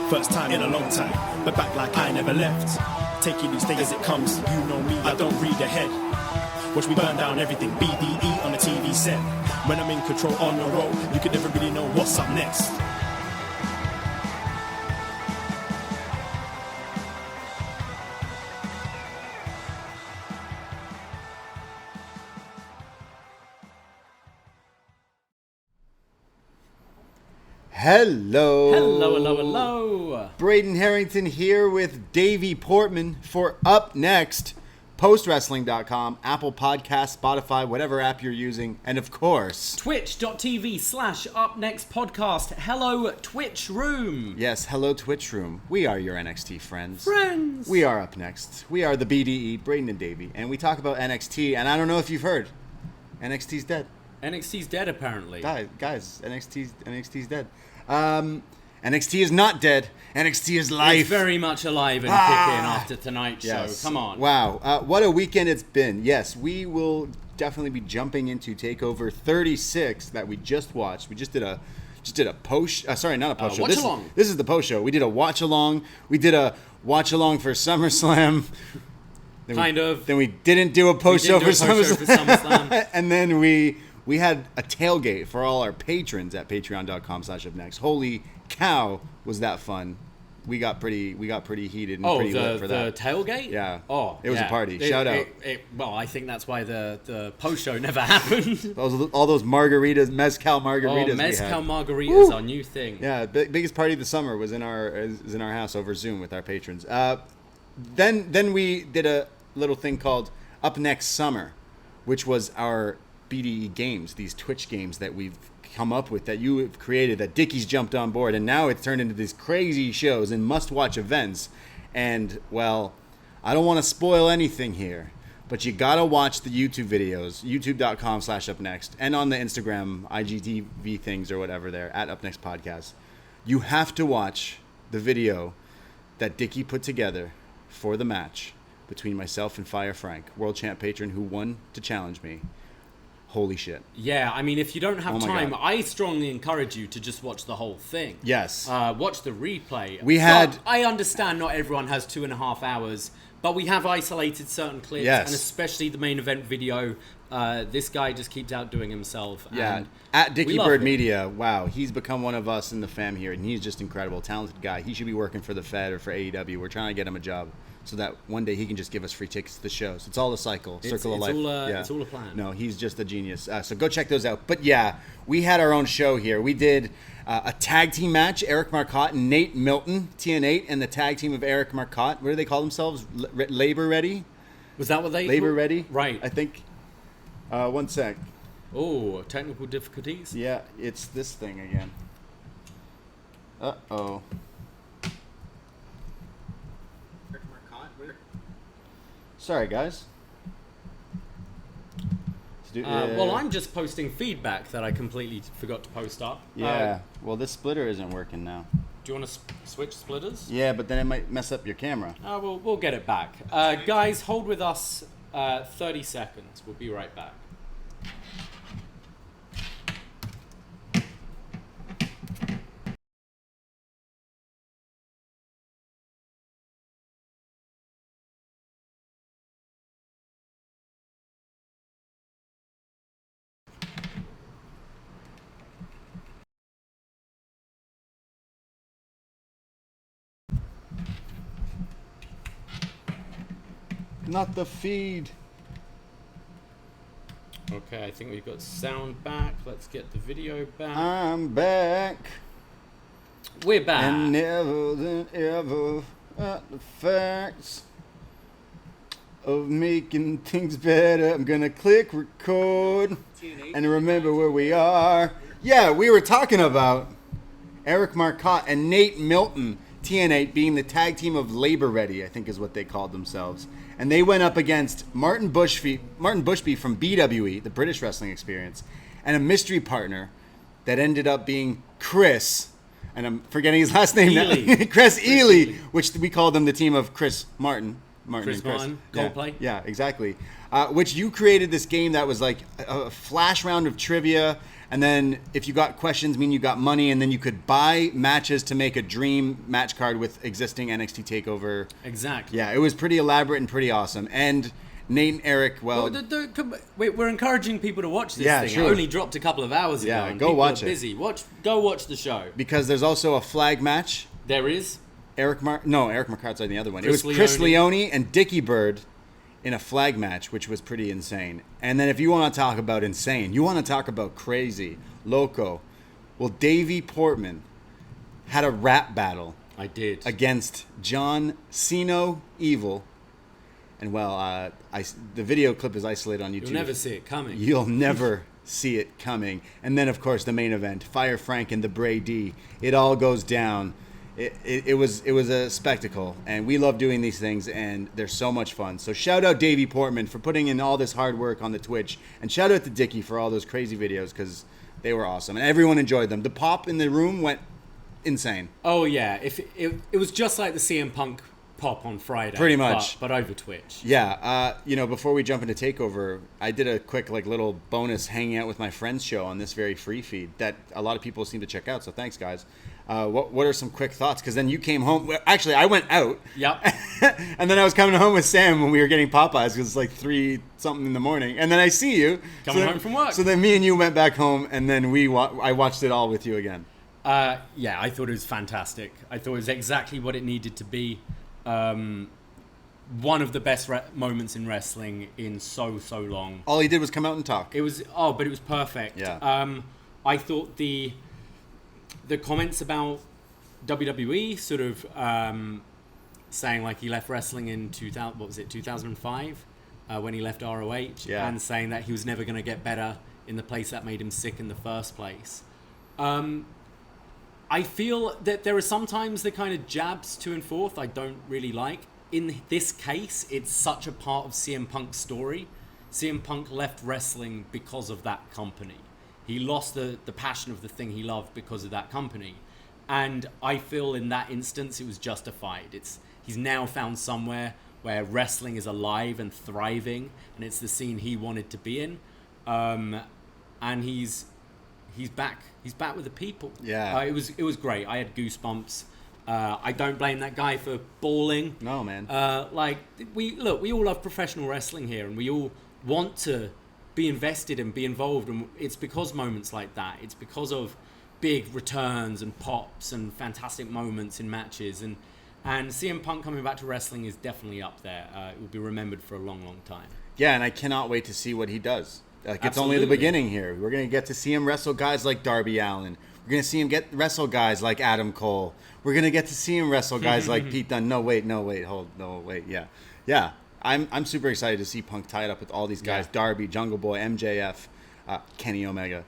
First time in a long time, but back like I never left. Taking each day as it comes, you know me, I don't read ahead. Watch me burn down everything, BDE on the TV set. When I'm in control on the road, you can never really know what's up next. Hello. Hello, hello, hello. Braden Herrington here with Davie Portman for Up Next, postwrestling.com, Apple Podcasts, Spotify, whatever app you're using, and of course, twitch.tv/upnextpodcast. Hello, Twitch Room. Yes, hello, Twitch Room. We are your NXT friends. Friends. We are Up Next. We are the BDE, Braden and Davie, and we talk about NXT, and I don't know if you've heard, NXT's dead. NXT's dead, apparently. Guys, NXT's dead. NXT is not dead. NXT is life. It's very much alive and kicking after tonight's show. Come on. Wow. What a weekend it's been. Yes, we will definitely be jumping into TakeOver 36 that we just watched. We just did a post. Sorry, not a post show. Watch along. This is the post show. We did a watch along. We did a watch along for SummerSlam. Then we didn't do a post show for SummerSlam. And then we had a tailgate for all our patrons at patreon.com/upnext. Holy cow, was that fun. We got pretty heated and pretty lit for that. The tailgate? Yeah. Oh, it was a party. Shout out. Well, I think that's why the post show never happened. All those margaritas, mezcal margaritas. Oh, mezcal margaritas, our new thing. Yeah, biggest party of the summer was in our house over Zoom with our patrons. Then we did a little thing called Up Next Summer, which was our BDE games, these Twitch games that we've come up with, that you have created, that Dickie's jumped on board, and now it's turned into these crazy shows and must-watch events. And, well, I don't want to spoil anything here, but you gotta watch the YouTube videos, youtube.com/upnext, and on the Instagram, IGTV things or whatever there, at Upnext Podcast. You have to watch the video that Dickie put together for the match between myself and Fire Frank, world champ patron who won to challenge me. Holy shit. Yeah, I mean, if you don't have time, God. I strongly encourage you to just watch the whole thing. Yes. Watch the replay. I understand not everyone has 2.5 hours, but we have isolated certain clips, yes, and especially the main event video. This guy just keeps outdoing himself. Yeah. And at Dickie Bird Media, wow, he's become one of us in the fam here, and he's just incredible, talented guy. He should be working for the Fed or for AEW. We're trying to get him a job so that one day he can just give us free tickets to the shows. It's all a cycle, circle of life. It's all a plan. No, he's just a genius. So go check those out. But yeah, we had our own show here. We did a tag team match, Eric Marcotte and Nate Milton, TN8, and the tag team of Eric Marcotte. What do they call themselves? Labor Ready? Was that what they... Labor Ready? Right. I think... one sec. Oh, technical difficulties? Yeah, it's this thing again. Uh-oh. Sorry, guys. Well, I'm just posting feedback that I completely forgot to post up. Yeah, well, this splitter isn't working now. Do you want to switch splitters? Yeah, but then it might mess up your camera. We'll get it back. Guys, hold with us 30 seconds. We'll be right back. Not the feed. Okay, I think we've got sound back. Let's get the video back. I'm back. We're back. And never than ever at the facts of making things better. I'm gonna click record and remember where we are. Yeah, we were talking about Eric Marcotte and Nate Milton, TN8, being the tag team of Labor Ready, I think is what they called themselves. And they went up against Martin Bushby from BWE, the British Wrestling Experience, and a mystery partner that ended up being Chris, and I'm forgetting his last name now. Chris Ely, which we called them the team of Chris Martin. Chris Martin, Coldplay. Yeah, exactly. Which you created this game that was like a flash round of trivia, And then if you got questions, mean you got money, and then you could buy matches to make a dream match card with existing NXT TakeOver. Exactly. Yeah, it was pretty elaborate and pretty awesome. And Nate and Eric, we're encouraging people to watch this thing. True. It only dropped a couple of hours ago. Yeah, and go watch it. Busy. Go watch the show. Because there's also a flag match. There is. Eric McCart's on the other one. It was Chris Leone and Dickie Bird in a flag match, which was pretty insane. And then if you want to talk about insane, you want to talk about crazy, loco. Well, Davie Portman had a rap battle. I did. Against John Ceno Evil. And well, the video clip is isolated on YouTube. You'll never see it coming. You'll never see it coming. And then, of course, the main event, Fire Frank and the Brady. It all goes down. It was a spectacle, and we love doing these things, and they're so much fun. So shout out Davie Portman for putting in all this hard work on the Twitch, and shout out to Dickie for all those crazy videos, because they were awesome, and everyone enjoyed them. The pop in the room went insane. Oh yeah, if it was just like the CM Punk pop on Friday, pretty much, but over Twitch. Yeah, before we jump into TakeOver, I did a quick little bonus hanging out with my friends show on this very free feed that a lot of people seem to check out. So thanks, guys. What are some quick thoughts? Because then you came home. Actually, I went out. Yep. And then I was coming home with Sam when we were getting Popeyes because it's like 3-something in the morning. And then I see you coming home from work. So then me and you went back home, and then I watched it all with you again. Yeah, I thought it was fantastic. I thought it was exactly what it needed to be. One of the best moments in wrestling in so long. All he did was come out and talk. But it was perfect. Yeah. I thought the comments about WWE sort of saying like he left wrestling in 2005 when he left ROH, and saying that he was never going to get better in the place that made him sick in the first place. I feel that there are sometimes the kind of jabs to and forth I don't really like. In this case, it's such a part of CM Punk's story. CM Punk left wrestling because of that company. He lost the passion of the thing he loved because of that company. And I feel in that instance, it was justified. He's now found somewhere where wrestling is alive and thriving, and it's the scene he wanted to be in. And he's back. He's back with the people. Yeah. It was great. I had goosebumps. I don't blame that guy for bawling. No, man. We all love professional wrestling here, and we all want to be invested and be involved, and it's because moments like that. It's because of big returns and pops and fantastic moments in matches, and CM Punk coming back to wrestling is definitely up there. It will be remembered for a long time. Yeah, and I cannot wait to see what he does. It's Absolutely. only the beginning here. We're going to get to see him wrestle guys like Darby Allin. We're going to see him wrestle guys like Adam Cole. We're going to get to see him wrestle guys like Pete Dunne. No, wait, yeah. I'm super excited to see Punk tied up with all these guys. Yeah. Darby, Jungle Boy, MJF, Kenny Omega.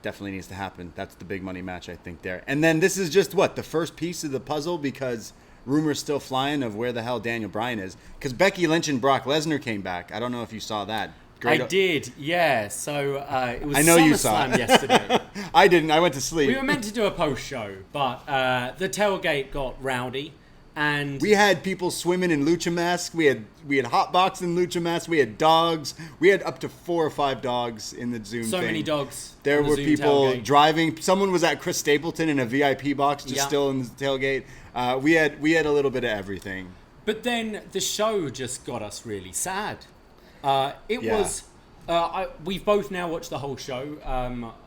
Definitely needs to happen. That's the big money match, I think, there. And then this is just, the first piece of the puzzle, because rumors still flying of where the hell Daniel Bryan is. Because Becky Lynch and Brock Lesnar came back. I don't know if you saw that. I did, yeah. So it was SummerSlam yesterday. I didn't. I went to sleep. We were meant to do a post-show, but the tailgate got rowdy. And we had people swimming in lucha masks. We had hot box in lucha masks. We had dogs. We had up to 4 or 5 dogs in the Zoom so thing. Many dogs. There were Zoom people tailgate. Driving. Someone was at Chris Stapleton in a VIP box, just still in the tailgate. We had a little bit of everything. But then the show just got us really sad. We've both now watched the whole show.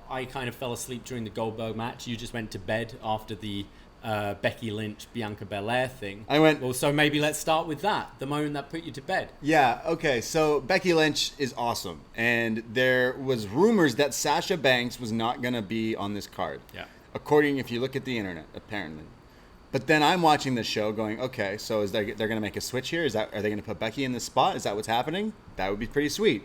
I kind of fell asleep during the Goldberg match. You just went to bed after the Becky Lynch, Bianca Belair thing. I went. Well, so maybe let's start with that. The moment that put you to bed. Yeah. Okay. So Becky Lynch is awesome, and there was rumors that Sasha Banks was not going to be on this card. Yeah. According, if you look at the internet, apparently. But then I'm watching the show, going, okay, so they're going to make a switch here? Are they going to put Becky in this spot? Is that what's happening? That would be pretty sweet.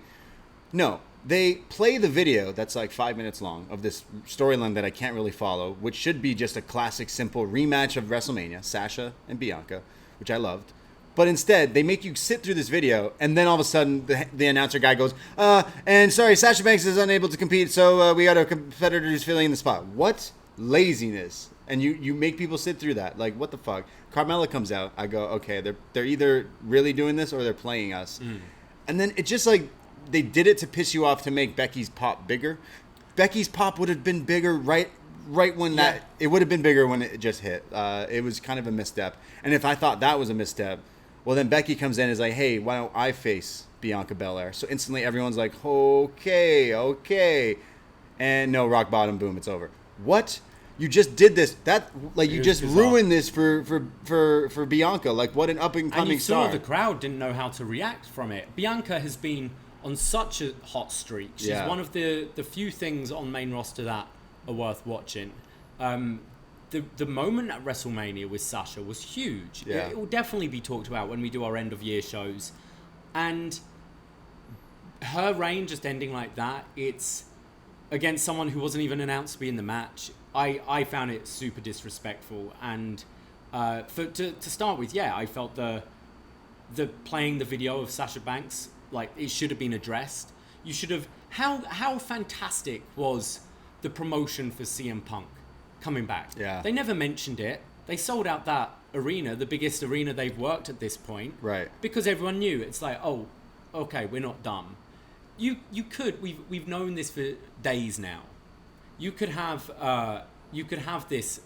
No. They play the video that's like 5 minutes long of this storyline that I can't really follow, which should be just a classic, simple rematch of WrestleMania, Sasha and Bianca, which I loved. But instead, they make you sit through this video, and then all of a sudden, the announcer guy goes, and sorry, Sasha Banks is unable to compete, so we got a competitor who's filling in the spot. What? Laziness. And you make people sit through that. Like, what the fuck? Carmella comes out. I go, okay, they're either really doing this or they're playing us. And then it just like, they did it to piss you off to make Becky's pop bigger. Becky's pop would have been bigger right when that it would have been bigger when it just hit. It was kind of a misstep. And if I thought that was a misstep, well then Becky comes in and is like, hey, why don't I face Bianca Belair? So instantly everyone's like, okay. And no, rock bottom, boom, it's over. What? You just did this. You just ruined this for Bianca. Like, what an up and coming star. And you saw the crowd didn't know how to react from it. Bianca has been on such a hot streak. She's one of the few things on main roster that are worth watching. The moment at WrestleMania with Sasha was huge. Yeah. It will definitely be talked about when we do our end of year shows. And her reign just ending like that, it's against someone who wasn't even announced to be in the match. I found it super disrespectful, and to start with, I felt the playing the video of Sasha Banks, like, it should have been addressed. You should have. How fantastic was the promotion for CM Punk coming back? Yeah, they never mentioned it. They sold out that arena, the biggest arena they've worked at this point, right? Because everyone knew. It's like, oh, okay, we're not dumb. You could. We've known this for days now. You could have this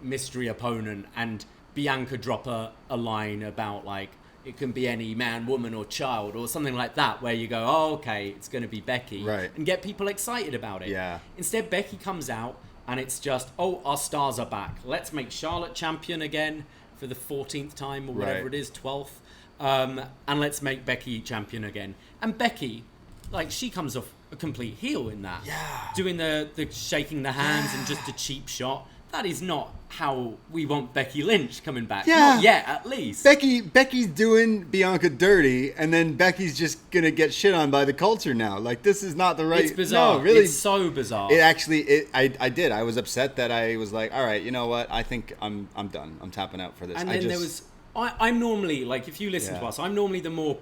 mystery opponent and Bianca drop a line about, like, it can be any man, woman, or child, or something like that, where you go, oh, okay, it's going to be Becky, right, and get people excited about it. Yeah. Instead, Becky comes out and it's just, oh, our stars are back. Let's make Charlotte champion again for the 14th time or whatever it is, 12th, and let's make Becky champion again. And Becky, like, she comes off a complete heel in that. Yeah. Doing the shaking the hands and just a cheap shot. That is not how we want Becky Lynch coming back. Yeah. Not yet, at least. Becky's doing Bianca dirty, and then Becky's just going to get shit on by the culture now. Like, this is not the right... It's bizarre. No, really. It's so bizarre. I did. I was upset that I was like, all right, you know what? I think I'm done. I'm tapping out for this. And then there was... I'm normally, like, if you listen to us, I'm normally the more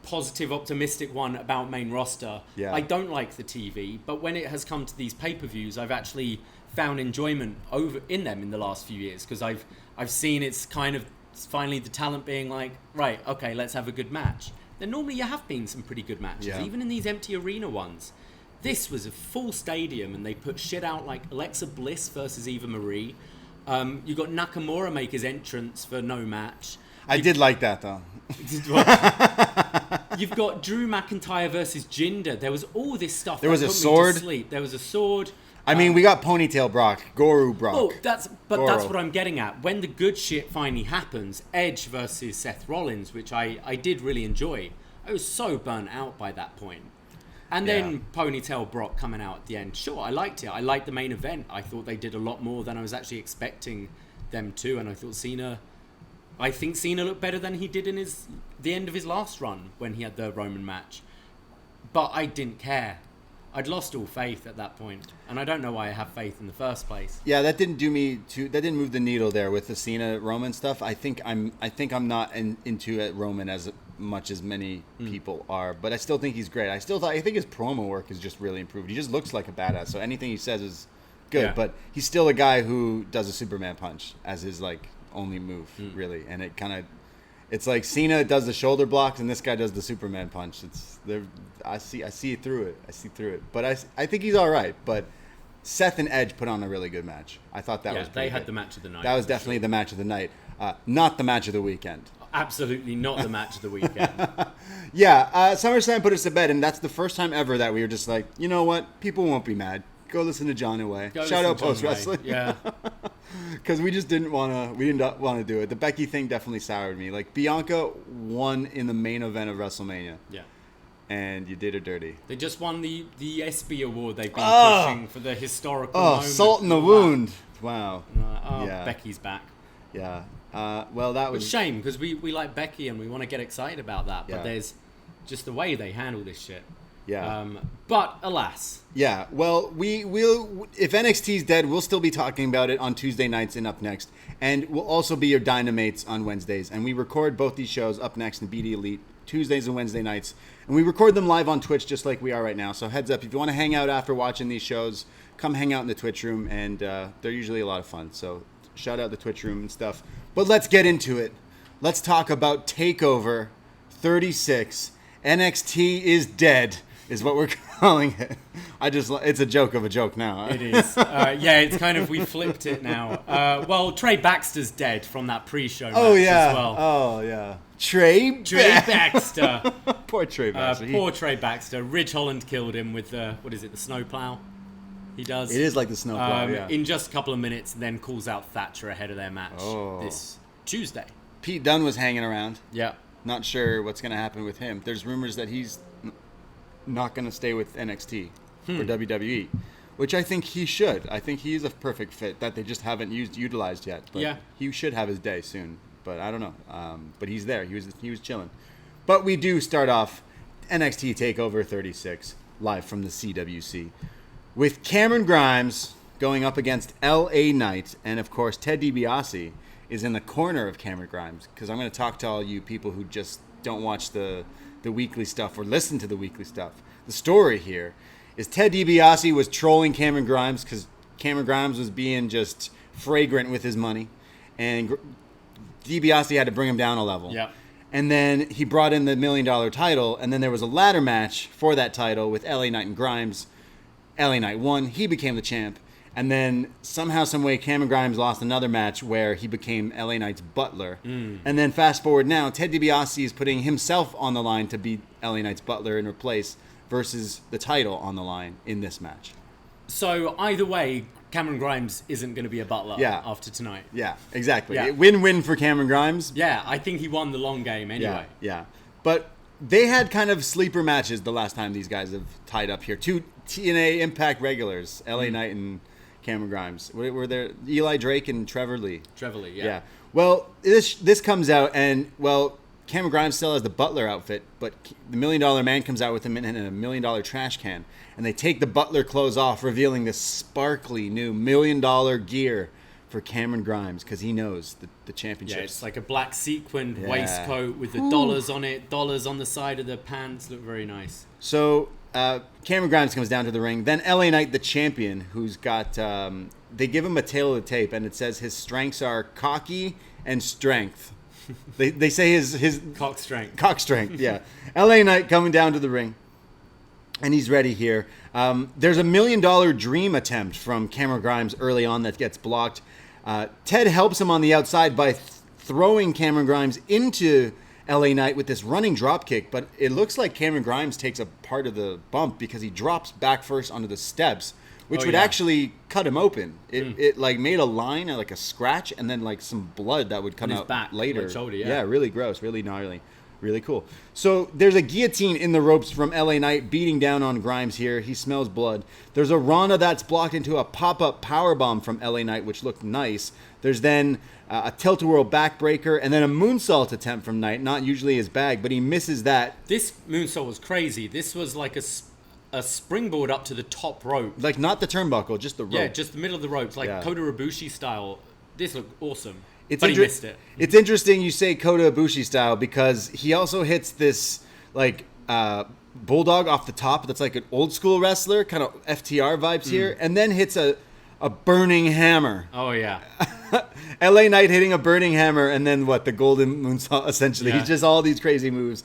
positive, optimistic one about main roster. Yeah. I don't like the TV, but when it has come to these pay-per-views, I've actually found enjoyment in them in the last few years, because I've seen it's kind of finally the talent being like, right, okay, let's have a good match. Then normally you have been some pretty good matches, even in these empty arena ones. This was a full stadium, and they put shit out like Alexa Bliss versus Eva Marie. You got Nakamura make his entrance for no match. I did like that, though. You've got Drew McIntyre versus Jinder. There was all this stuff. There was a sword. There was a sword. I mean, we got Ponytail Brock, Guru Brock. Oh, that's what I'm getting at. When the good shit finally happens, Edge versus Seth Rollins, which I did really enjoy. I was so burnt out by that point. And then Ponytail Brock coming out at the end. Sure, I liked it. I liked the main event. I thought they did a lot more than I was actually expecting them to. And I thought Cena looked better than he did in the end of his last run when he had the Roman match. But I didn't care. I'd lost all faith at that point, and I don't know why I have faith in the first place. Yeah, that didn't move the needle there with the Cena Roman stuff. I think I'm not into it Roman as much as many people are, but I still think he's great. I think his promo work is just really improved. He just looks like a badass, so anything he says is good. Yeah. But he's still a guy who does a Superman punch as his like only move, really, and it's like Cena does the shoulder blocks and this guy does the Superman punch. I see through it. But I think he's all right. But Seth and Edge put on a really good match. I thought that was pretty they had good. The match of the night. That was definitely the match of the night. Not the match of the weekend. Absolutely not the match of the weekend. SummerSlam put us to bed, and that's the first time ever that we were just like, you know what? People won't be mad. Go listen to John Away. Shout out Post Wrestling. Yeah. Because we didn't want to do it. The Becky thing definitely soured me. Like, Bianca won in the main event of WrestleMania. Yeah. And you did her dirty. They just won the ESPY award they've been pushing for the historical moment. Salt in the wound. Wow. Becky's back. Yeah. Well, that was... It's a shame, because we like Becky and we want to get excited about that. But there's just the way they handle this shit. Yeah. But alas. Yeah. Well, we will. If NXT's dead, we'll still be talking about it on Tuesday nights and Up Next, and we'll also be your Dynamates on Wednesdays. And we record both these shows, Up Next and BD Elite, Tuesdays and Wednesday nights, and we record them live on Twitch, just like we are right now. So heads up, if you want to hang out after watching these shows, come hang out in the Twitch room, and they're usually a lot of fun. So shout out the Twitch room and stuff. But let's get into it. Let's talk about TakeOver 36. NXT is dead. Is what we're calling it. It's a joke of a joke now. It is. Yeah, it's kind of, we flipped it now. Well, Trey Baxter's dead from that pre-show match as well. Oh, yeah. Trey Baxter. Poor Trey Baxter. Poor Trey Baxter. Ridge Holland killed him with the snowplow? He does. It is like the snowplow, yeah. In just a couple of minutes, then calls out Thatcher ahead of their match this Tuesday. Pete Dunne was hanging around. Yeah. Not sure what's going to happen with him. There's rumors that he's not going to stay with NXT or WWE, which I think he should. I think he's a perfect fit that they just haven't utilized yet. But he should have his day soon. But I don't know. But he's there. He was chilling. But we do start off NXT TakeOver 36 live from the CWC with Cameron Grimes going up against LA Knight, and of course Ted DiBiase is in the corner of Cameron Grimes, because I'm going to talk to all you people who just don't watch the weekly stuff or listen to the weekly stuff. The story here is Ted DiBiase was trolling Cameron Grimes because Cameron Grimes was being just fragrant with his money, and DiBiase had to bring him down a level. Yeah. And then he brought in the $1 million title, and then there was a ladder match for that title with LA Knight and Grimes. LA Knight won. He became the champ. And then somehow, some way, Cameron Grimes lost another match where he became LA Knight's butler. And then fast forward now, Ted DiBiase is putting himself on the line to be LA Knight's butler and replace versus the title on the line in this match. So either way, Cameron Grimes isn't going to be a butler after tonight. Yeah, exactly. Yeah. Win-win for Cameron Grimes. Yeah, I think he won the long game anyway. Yeah. But they had kind of sleeper matches the last time these guys have tied up here. Two TNA Impact regulars, LA Knight and Cameron Grimes. Were there Eli Drake and Trevor Lee? Trevor Lee, yeah. Well, this comes out, and, Cameron Grimes still has the butler outfit, but the $1 Million Man comes out with him in a $1 million trash can, and they take the butler clothes off, revealing this sparkly new $1 million gear for Cameron Grimes, because he knows the championships. Yeah, it's like a black sequined waistcoat with the dollars on it, dollars on the side of the pants. Look very nice. So Cameron Grimes comes down to the ring. Then LA Knight, the champion, who's got... they give him a tail of the tape, and it says his strengths are cocky and strength. They say his cock strength. Cock strength, yeah. LA Knight coming down to the ring, and he's ready here. There's a $1 million dream attempt from Cameron Grimes early on that gets blocked. Ted helps him on the outside by throwing Cameron Grimes into LA Knight with this running drop kick, but it looks like Cameron Grimes takes a part of the bump because he drops back first onto the steps, which would actually cut him open. It like made a line, like a scratch, and then like some blood that would come out back, later. like shoulder, Yeah, really gross, really gnarly, really cool. So there's a guillotine in the ropes from LA Knight beating down on Grimes here. He smells blood. There's a Rana that's blocked into a pop-up powerbomb from LA Knight, which looked nice. There's then a tilt-a-whirl backbreaker, and then a moonsault attempt from Knight. Not usually his bag, but he misses that. This moonsault was crazy. This was like a springboard up to the top rope. Like, not the turnbuckle, just the rope. Yeah, just the middle of the ropes, like Kota Ibushi style. This looked awesome. But he missed it. It's interesting you say Kota Ibushi style, because he also hits this, like, bulldog off the top that's like an old school wrestler, kind of FTR vibes here, and then hits a burning hammer. Oh, yeah. LA Knight hitting a burning hammer, and then the golden moonsault, essentially. He's just all these crazy moves.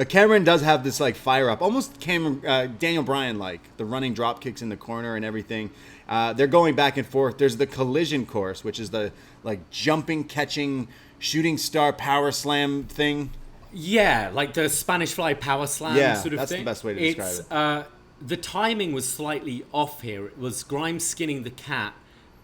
Cameron does have this like fire up, almost Daniel Bryan like, the running drop kicks in the corner and everything. They're going back and forth. There's the collision course, which is the like jumping, catching, shooting star power slam thing. Yeah, like the Spanish Fly power slam sort of that's thing. the best way to describe it. The timing was slightly off here. It was Grimes skinning the cat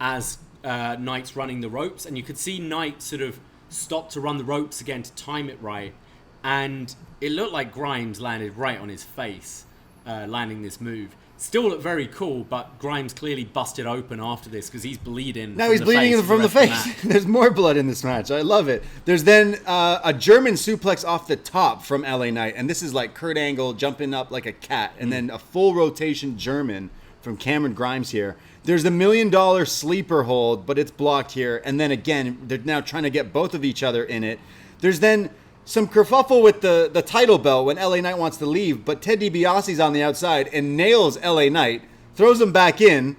as Knight's running the ropes, and you could see Knight sort of stop to run the ropes again to time it right, and it looked like Grimes landed right on his face, landing this move. Still looked very cool, but Grimes clearly busted open after this because he's bleeding. Now he's bleeding from the face. There's more blood in this match. I love it. There's then a German suplex off the top from LA Knight, and this is like Kurt Angle jumping up like a cat, and then a full rotation German from Cameron Grimes here. There's the $1 million sleeper hold, but it's blocked here, and then again, they're now trying to get both of each other in it. There's then some kerfuffle with the title belt when LA Knight wants to leave, but Ted DiBiase's on the outside and nails LA Knight, throws him back in,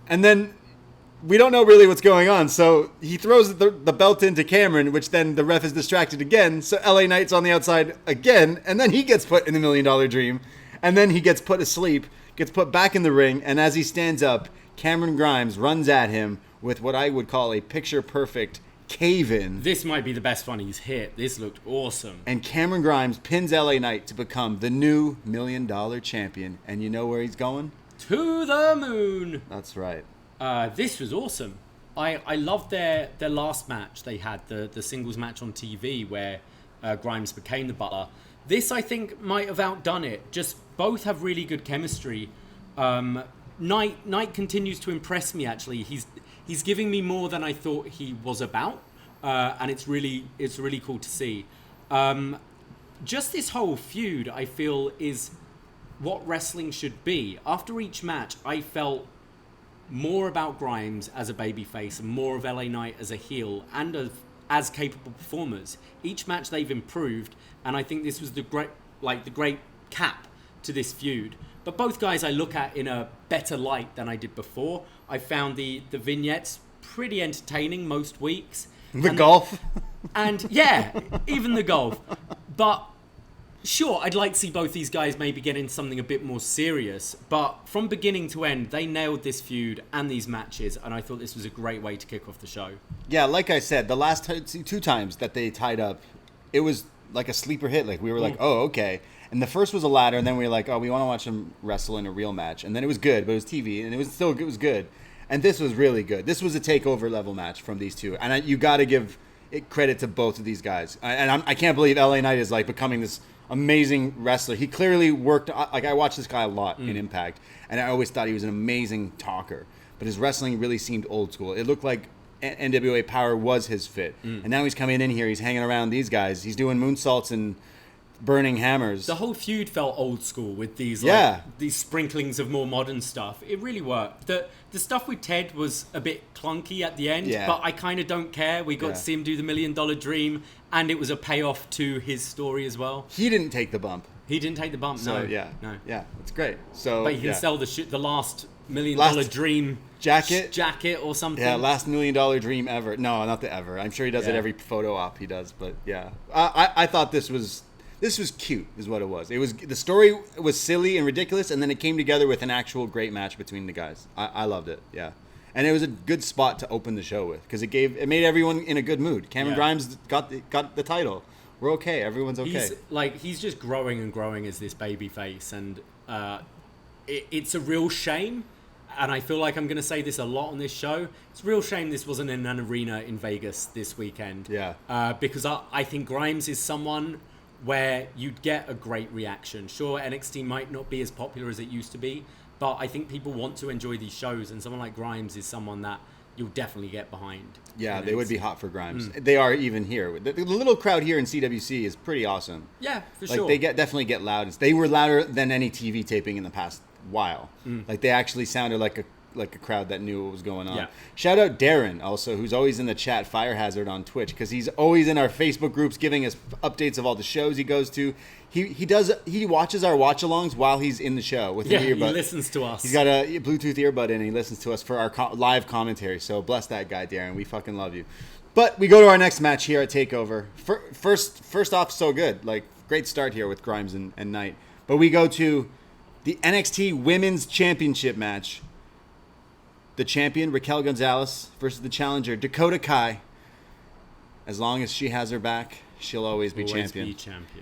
and then we don't know really what's going on. So he throws the belt into Cameron, which then the ref is distracted again. So LA Knight's on the outside again, and then he gets put in the $1 Million Dream. And then he gets put asleep, gets put back in the ring, and as he stands up, Cameron Grimes runs at him with what I would call a picture-perfect cave-in. This might be the best one he's hit. This looked awesome. And Cameron Grimes pins LA Knight to become the new $1 Million champion. And you know where he's going? To the moon. That's right. This was awesome. I loved their last match. They had the singles match on TV where Grimes became the Butler. This, I think, might have outdone it. Just both have really good chemistry. Knight continues to impress me, actually. He's giving me more than I thought he was about. And it's really cool to see. Just this whole feud, I feel, is what wrestling should be. After each match, I felt more about Grimes as a babyface and more of LA Knight as a heel and as capable performers. Each match they've improved, and I think this was the great cap to this feud. But both guys I look at in a better light than I did before. I found the vignettes pretty entertaining most weeks. The golf? And yeah, even the golf. But sure, I'd like to see both these guys maybe get into something a bit more serious. But from beginning to end, they nailed this feud and these matches, and I thought this was a great way to kick off the show. Yeah, like I said, the last two times that they tied up, it was like a sleeper hit. Like we were like, oh, okay. And the first was a ladder, and then we were like, oh, we want to watch them wrestle in a real match. And then it was good, but it was TV, and it was good. And this was really good. This was a takeover level match from these two, and you got to give credit to both of these guys. And I can't believe LA Knight is like becoming this amazing wrestler. He clearly worked. Like I watched this guy a lot in Impact, and I always thought he was an amazing talker. But his wrestling really seemed old school. It looked like NWA Power was his fit, and now he's coming in here. He's hanging around these guys. He's doing moonsaults and burning hammers. The whole feud felt old school with these these sprinklings of more modern stuff. It really worked. The stuff with Ted was a bit clunky at the end, but I kind of don't care. We got to see him do the $1 Million Dream, and it was a payoff to his story as well. He didn't take the bump. He didn't take the bump. So, no. Yeah, it's great. So, but he can sell the last $1 Million Dream jacket or something. Yeah, last $1 Million Dream ever. No, not the ever. I'm sure he does it every photo op he does. But yeah, I thought this was cute, is what it was. The story was silly and ridiculous, and then it came together with an actual great match between the guys. I loved it. Yeah, and it was a good spot to open the show with because it made everyone in a good mood. Cameron Grimes got the title. We're okay. Everyone's okay. He's just growing and growing as this baby face, and it's a real shame. And I feel like I'm going to say this a lot on this show. It's a real shame this wasn't in an arena in Vegas this weekend. Yeah. Because I think Grimes is someone where you'd get a great reaction. Sure, NXT might not be as popular as it used to be, but I think people want to enjoy these shows, and someone like Grimes is someone that you'll definitely get behind. Yeah, they would be hot for Grimes. They are even here. The little crowd here in CWC is pretty awesome. Yeah, for sure. They definitely get loud. They were louder than any TV taping in the past while. Like they actually sounded like a crowd that knew what was going on. Yeah. Shout out Darren also, who's always in the chat, Fire Hazard on Twitch, because he's always in our Facebook groups giving us updates of all the shows he goes to. He watches our watch-alongs while he's in the show with an earbud. He listens to us. He's got a Bluetooth earbud in and he listens to us for our live commentary. So bless that guy, Darren. We fucking love you. But we go to our next match here at TakeOver. First off, so good. Like, great start here with Grimes and Knight. But we go to the NXT Women's Championship match. The champion, Raquel Gonzalez, versus the challenger, Dakota Kai. As long as she has her back, she'll always be champion.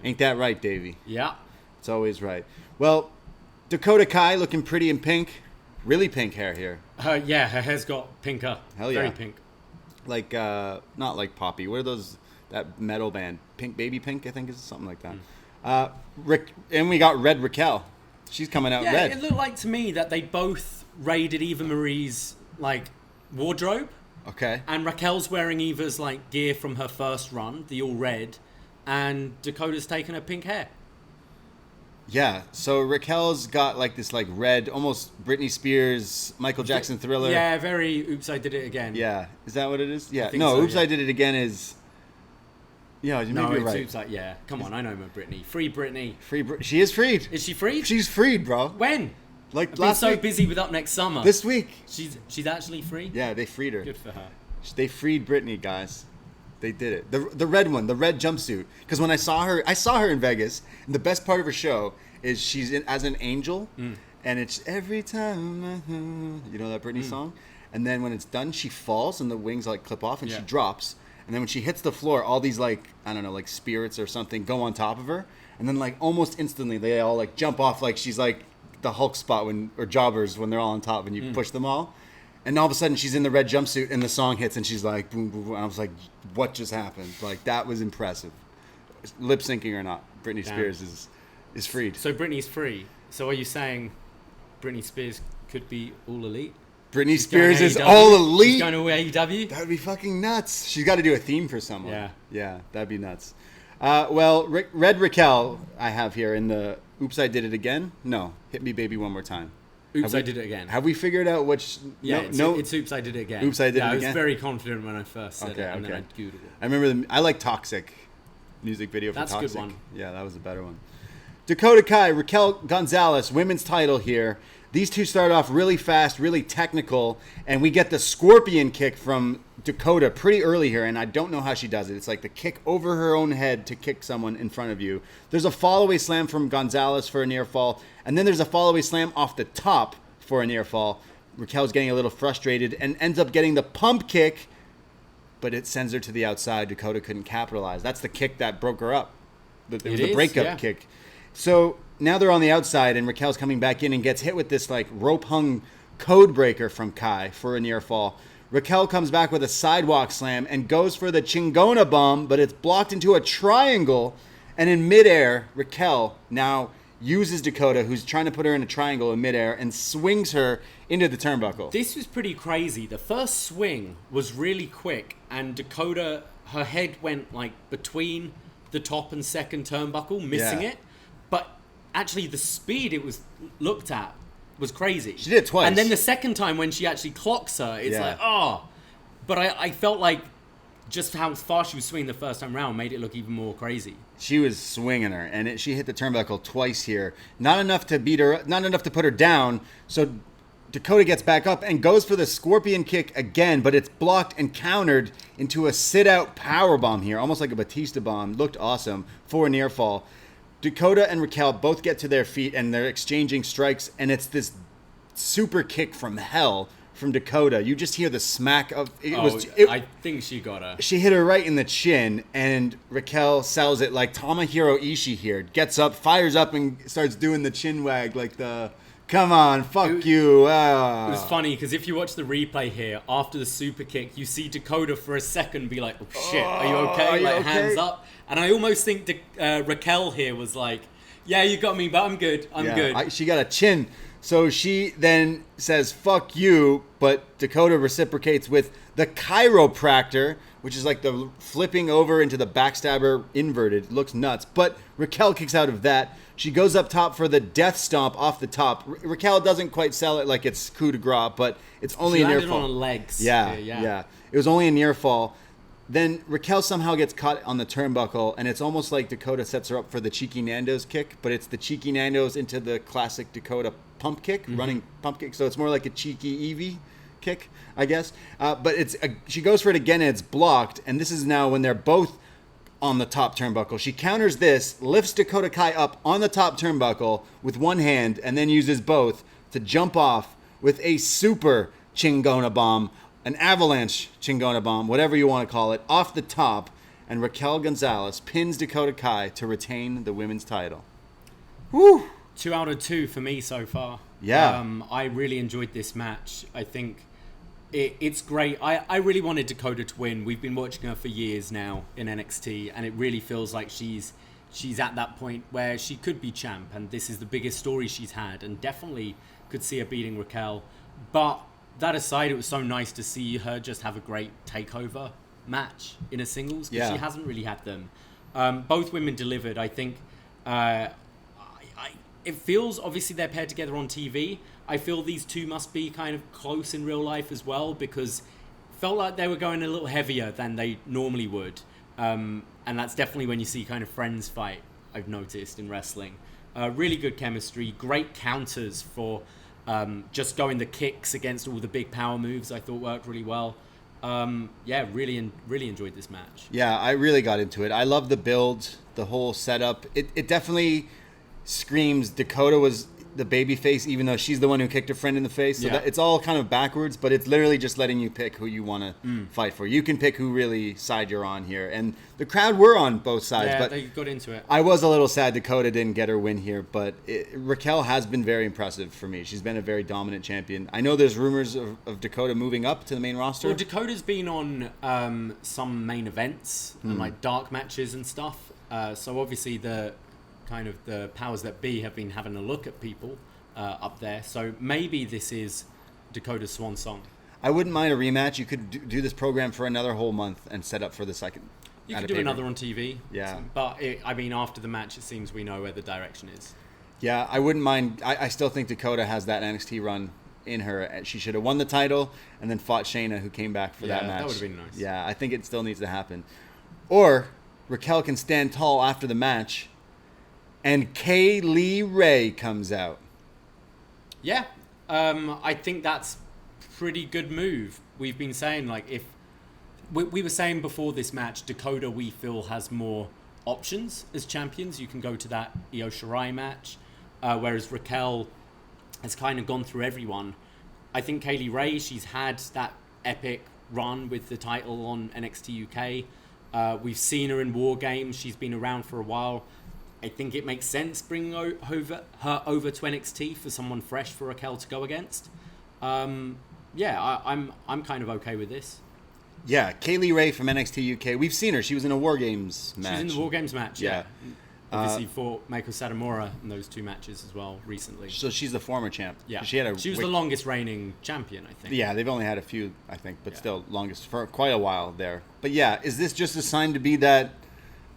Ain't that right, Davie? Yeah. It's always right. Well, Dakota Kai looking pretty in pink. Really pink hair here. Her hair's got pinker. Hell yeah. Very pink. Like, not like Poppy. What are those, that metal band? Pink, Baby Pink, I think is something like that. And we got Red Raquel. She's coming out red. It looked like to me that they both raided Eva Marie's wardrobe. Okay. And Raquel's wearing Eva's gear from her first run, the all red, and Dakota's taken her pink hair. Yeah. So Raquel's got this red, almost Britney Spears, Michael Jackson Thriller. Yeah, very Oops, I Did It Again. Yeah. Is that what it is? Yeah. No, Oops, I Did It Again is. Yeah, maybe you're right. Oops, come on, I know my Britney. Free Britney. She is freed. Is she freed? She's freed, bro. When? I've been so busy with Up Next Summer. This week. She's actually free? Yeah, they freed her. Good for her. They freed Britney, guys. They did it. The red one, the red jumpsuit. Because when I saw her in Vegas, and the best part of her show is she's in as an angel, and it's every time, you know that Britney song? And then when it's done, she falls and the wings like clip off and she drops. And then when she hits the floor, all these like, I don't know, like spirits or something go on top of her. And then like almost instantly they all like jump off like she's like the Hulk spot or jobbers when they're all on top and you push them all. And all of a sudden she's in the red jumpsuit and the song hits and she's like, boom, boom, boom. And I was like, what just happened? Like, that was impressive. Lip syncing or not, Britney Spears is freed. So Britney's free. So are you saying Britney Spears could be all elite? Britney Spears is all elite? She's going to AEW? That would be fucking nuts. She's got to do a theme for someone. Yeah. Yeah, that'd be nuts. Well, Red Raquel I have here in the Oops, I Did It Again. No, Hit Me Baby One More Time. Oops, I Did It Again. Have we figured out which... Yeah, it's Oops, I Did It Again. Oops, I Did It Again? I was very confident when I first said it, and then I Googled it. I remember I like Toxic music video for Toxic. That's a good one. Yeah, that was a better one. Dakota Kai, Raquel Gonzalez, women's title here. These two start off really fast, really technical, and we get the scorpion kick from Dakota pretty early here, and I don't know how she does it. It's like the kick over her own head to kick someone in front of you. There's a fall-away slam from Gonzalez for a near fall, and then there's a fall-away slam off the top for a near fall. Raquel's getting a little frustrated and ends up getting the pump kick, but it sends her to the outside. Dakota couldn't capitalize. That's the kick that broke her up. It was the breakup kick. So now they're on the outside, and Raquel's coming back in and gets hit with this like rope-hung code breaker from Kai for a near fall. Raquel comes back with a sidewalk slam and goes for the Chingona bomb, but it's blocked into a triangle. And in midair, Raquel now uses Dakota, who's trying to put her in a triangle in midair, and swings her into the turnbuckle. This was pretty crazy. The first swing was really quick, and Dakota, her head went like between the top and second turnbuckle, missing it. But actually, the speed it was looked at was crazy. She did it twice. And then the second time when she actually clocks her, it's like, oh. But I felt like just how fast she was swinging the first time around made it look even more crazy. She was swinging her, and she hit the turnbuckle twice here. Not enough to beat her, not enough to put her down. So Dakota gets back up and goes for the scorpion kick again, but it's blocked and countered into a sit-out powerbomb here, almost like a Batista bomb. Looked awesome for a near fall. Dakota and Raquel both get to their feet, and they're exchanging strikes, and it's this super kick from hell from Dakota. You just hear the smack of it. I think she got her. She hit her right in the chin, and Raquel sells it like Tomohiro Ishii here. Gets up, fires up, and starts doing the chin wag like the, come on, fuck you. It was funny because if you watch the replay here, after the super kick, you see Dakota for a second be like, oh shit, are you okay? Are you like okay? Hands up. And I almost think Raquel here was like, yeah, you got me, but I'm good. I'm good. She got a chin. So she then says, fuck you, but Dakota reciprocates with the chiropractor, which is like the flipping over into the backstabber inverted. It looks nuts. But Raquel kicks out of that. She goes up top for the death stomp off the top. Raquel doesn't quite sell it like it's coup de grace, but it's only a near fall. She landed on her legs. Yeah. It was only a near fall. Then Raquel somehow gets caught on the turnbuckle, and it's almost like Dakota sets her up for the Cheeky Nando's kick, but it's the Cheeky Nando's into the classic Dakota pump kick, running pump kick. So it's more like a cheeky Evie kick, I guess. But she goes for it again, and it's blocked. And this is now when they're both on the top turnbuckle. She counters this, lifts Dakota Kai up on the top turnbuckle with one hand, and then uses both to jump off with a super Chingona bomb, an avalanche Chingona bomb, whatever you want to call it, off the top. And Raquel Gonzalez pins Dakota Kai to retain the women's title. Woo! 2 out of 2 for me so far. Yeah. I really enjoyed this match. I think it's great. I really wanted Dakota to win. We've been watching her for years now in NXT, and it really feels like she's at that point where she could be champ, and this is the biggest story she's had, and definitely could see her beating Raquel. But that aside, it was so nice to see her just have a great takeover match in a singles, because she hasn't really had them. Both women delivered. I think it feels, obviously they're paired together on TV. I feel these two must be kind of close in real life as well, because it felt like they were going a little heavier than they normally would. And that's definitely when you see kind of friends fight, I've noticed in wrestling. Really good chemistry, great counters for just going the kicks against all the big power moves, I thought worked really well. Really enjoyed this match. Yeah, I really got into it. I love the build, the whole setup. It definitely screams Dakota was the baby face, even though she's the one who kicked her friend in the face. So it's all kind of backwards, but it's literally just letting you pick who you want to fight for. You can pick who really side you're on here. And the crowd were on both sides. Yeah, but they got into it. I was a little sad Dakota didn't get her win here, but Raquel has been very impressive for me. She's been a very dominant champion. I know there's rumors of Dakota moving up to the main roster. Well, Dakota's been on some main events and like dark matches and stuff. So obviously the powers that be have been having a look at people up there. So maybe this is Dakota's swan song. I wouldn't mind a rematch. You could do this program for another whole month and set up for the second. You could do another on TV. Yeah. But after the match, it seems we know where the direction is. Yeah, I wouldn't mind. I still think Dakota has that NXT run in her. She should have won the title and then fought Shayna, who came back for that match. That would have been nice. Yeah, I think it still needs to happen. Or Raquel can stand tall after the match and Kay Lee Ray comes out. Yeah, I think that's pretty good move. We've been saying, like, if we were saying before this match, Dakota we feel has more options as champions. You can go to that Io Shirai match, whereas Raquel has kind of gone through everyone. I think Kay Lee Ray, she's had that epic run with the title on NXT UK. We've seen her in War Games. She's been around for a while. I think it makes sense bringing her over to NXT for someone fresh for Raquel to go against. I'm kind of okay with this. Yeah, Kay Lee Ray from NXT UK. We've seen her. She was in a War Games match. She was in the War Games match, yeah. Obviously fought Meiko Satomura in those two matches as well recently. So she's the former champ. Yeah. She was the longest reigning champion, I think. Yeah, they've only had a few, I think, but still longest for quite a while there. But yeah, is this just a sign to be that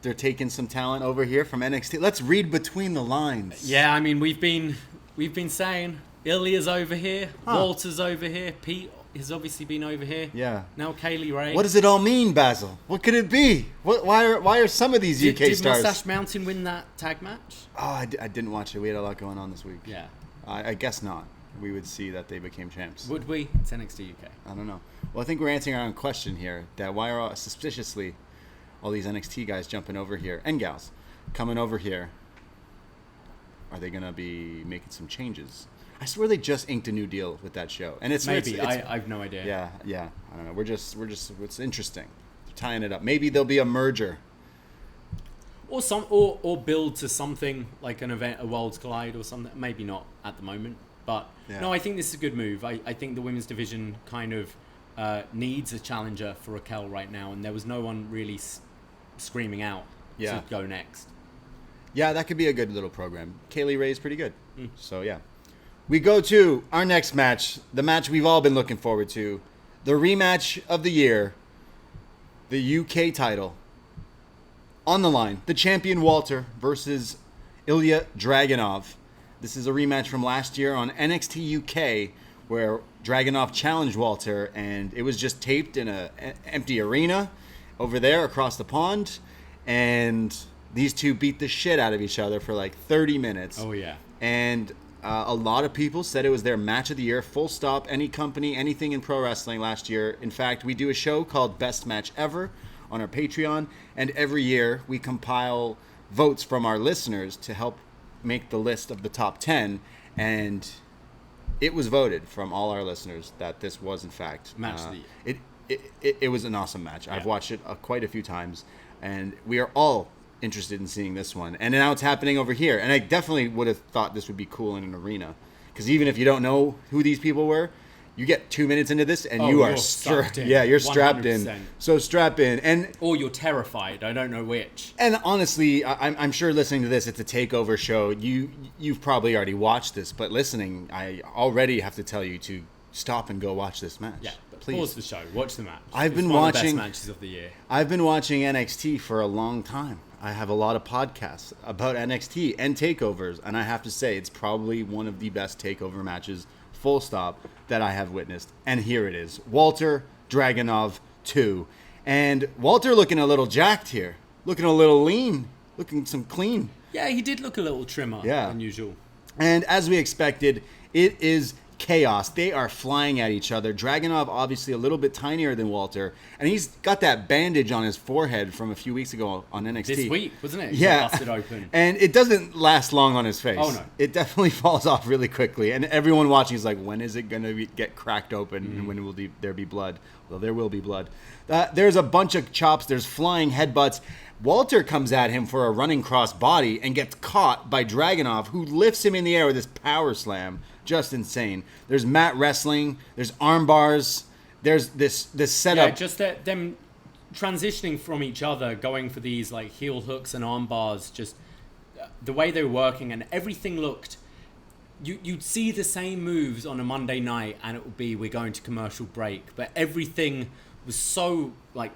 they're taking some talent over here from NXT? Let's read between the lines. Yeah, I mean, we've been saying Ilya's over here, Walter's over here, Pete has obviously been over here. Yeah. Now Kay Lee Ray. What does it all mean, Basil? What could it be? Why are some of these UK did stars? Did Mustache Mountain win that tag match? Oh, I didn't watch it. We had a lot going on this week. Yeah. I guess not. We would see that they became champs. Would we? It's NXT UK. I don't know. Well, I think we're answering our own question here. That why are suspiciously all these NXT guys jumping over here and gals coming over here? Are they gonna be making some changes? I swear they just inked a new deal with that show, and I've no idea. Yeah. I don't know. We're just. It's interesting. They're tying it up. Maybe there'll be a merger, or build to something like an event, a Worlds Collide or something. Maybe not at the moment, but no, I think this is a good move. I think the women's division kind of needs a challenger for Raquel right now, and there was no one really screaming out to go next. Yeah, that could be a good little program. Kay Lee Ray is pretty good. So yeah. We go to our next match, the match we've all been looking forward to, the rematch of the year, the UK title. On the line, the champion Walter versus Ilya Dragunov. This is a rematch from last year on NXT UK, where Dragunov challenged Walter, and it was just taped in an empty arena over there across the pond, and these two beat the shit out of each other for like 30 minutes. Oh, yeah. And a lot of people said it was their match of the year, full stop, any company, anything in pro wrestling last year. In fact, we do a show called Best Match Ever on our Patreon, and every year we compile votes from our listeners to help make the list of the top 10, and it was voted from all our listeners that this was, in fact, match of the year. It was an awesome match. Yeah. I've watched it quite a few times, and we are all interested in seeing this one, and now it's happening over here, and I definitely would have thought this would be cool in an arena, because even if you don't know who these people were, you get 2 minutes into this and you are strapped in. Yeah, you're strapped 100%. In. So strap in, or you're terrified. I don't know which. And honestly, I'm sure listening to this, it's a takeover show. You've probably already watched this, but listening, I already have to tell you to stop and go watch this match. Yeah, please pause the show, watch the match. It's one of the best matches of the year. I've been watching NXT for a long time. I have a lot of podcasts about NXT and takeovers, and I have to say it's probably one of the best takeover matches, full stop, that I have witnessed. And here it is, Walter Dragunov 2. And Walter looking a little jacked here, looking a little lean, looking some clean. Yeah, he did look a little trimmer than usual. And as we expected, it is chaos. They are flying at each other. Dragunov, obviously a little bit tinier than Walter, and he's got that bandage on his forehead from a few weeks ago on NXT. This week, wasn't it? Yeah. He busted open. And it doesn't last long on his face. Oh, no. It definitely falls off really quickly. And everyone watching is like, when is it going to get cracked open? And when will there be blood? Well, there will be blood. There's a bunch of chops. There's flying headbutts. Walter comes at him for a running cross body and gets caught by Dragunov, who lifts him in the air with this power slam. Just insane. There's mat wrestling. There's arm bars. There's this setup. Yeah, just them transitioning from each other, going for these like heel hooks and arm bars. Just the way they were working, and everything looked. You'd see the same moves on a Monday night, and it would be, we're going to commercial break. But everything was so like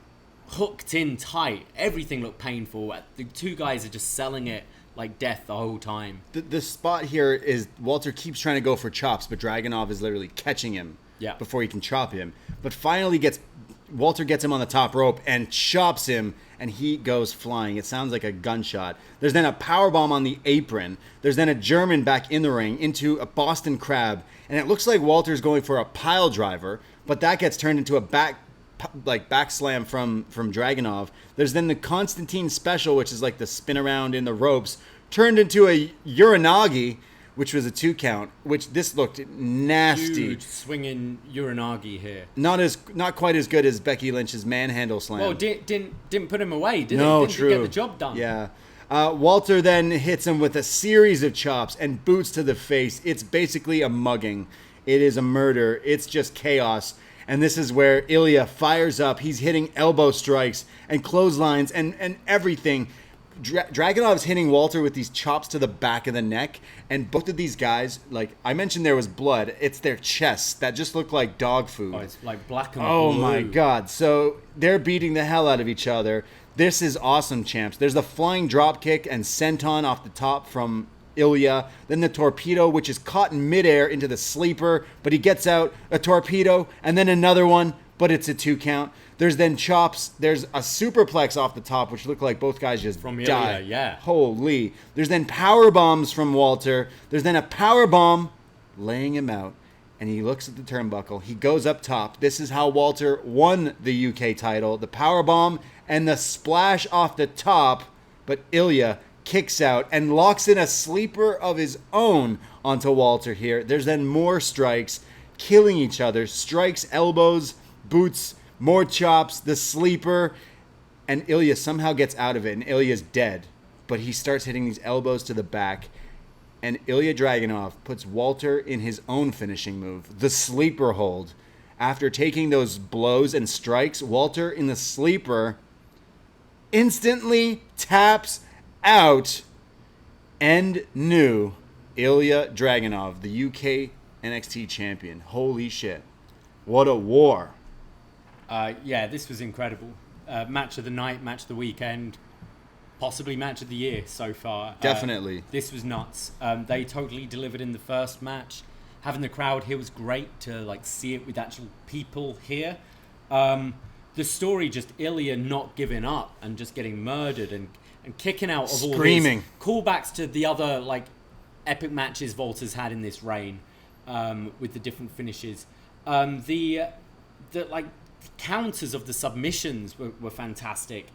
hooked in tight. Everything looked painful. The two guys are just selling it like death the whole time. The spot here is Walter keeps trying to go for chops, but Dragunov is literally catching him before he can chop him. But finally Walter gets him on the top rope and chops him, and he goes flying. It sounds like a gunshot. There's then a powerbomb on the apron. There's then a German back in the ring into a Boston Crab, and it looks like Walter's going for a pile driver, but that gets turned into a back slam from Dragunov. There's then the Constantine special, which is like the spin around in the ropes, turned into a Uranagi, which was a 2 count, which this looked nasty. Huge swinging Uranagi here. Not quite as good as Becky Lynch's manhandle slam. Well, didn't put him away, did No, it? Didn't true. get the job done. Yeah. Walter then hits him with a series of chops and boots to the face. It's basically a mugging. It is a murder. It's just chaos. And this is where Ilya fires up. He's hitting elbow strikes and clotheslines and everything. Dragunov's hitting Walter with these chops to the back of the neck. And both of these guys, like I mentioned there was blood. It's their chests that just look like dog food. Oh, it's like black and blue. Oh my God. So they're beating the hell out of each other. This is awesome, champs. There's the flying drop kick and senton off the top from Ilya. Then the torpedo, which is caught in midair into the sleeper, but he gets out. A torpedo, and then another one, but it's a 2 count. There's then chops. There's a superplex off the top, which looked like both guys just From died. Ilya, yeah. Holy. There's then power bombs from Walter. There's then a power bomb laying him out. And he looks at the turnbuckle. He goes up top. This is how Walter won the UK title. The power bomb and the splash off the top. But Ilya kicks out and locks in a sleeper of his own onto Walter here. There's then more strikes, killing each other. Strikes, elbows, boots, more chops, the sleeper. And Ilya somehow gets out of it, and Ilya's dead. But he starts hitting these elbows to the back. And Ilya Dragunov puts Walter in his own finishing move, the sleeper hold. After taking those blows and strikes, Walter in the sleeper instantly taps out and new Ilya Dragunov, the UK NXT champion. Holy shit. What a war. Yeah, this was incredible. Match of the night, match of the weekend, possibly match of the year so far. Definitely. This was nuts. They totally delivered in the first match. Having the crowd here was great to like see it with actual people here. The story, just Ilya not giving up and just getting murdered and kicking out of all Screaming. these callbacks to the other like epic matches Walter's had in this reign, with the different finishes. The like counters of the submissions were fantastic,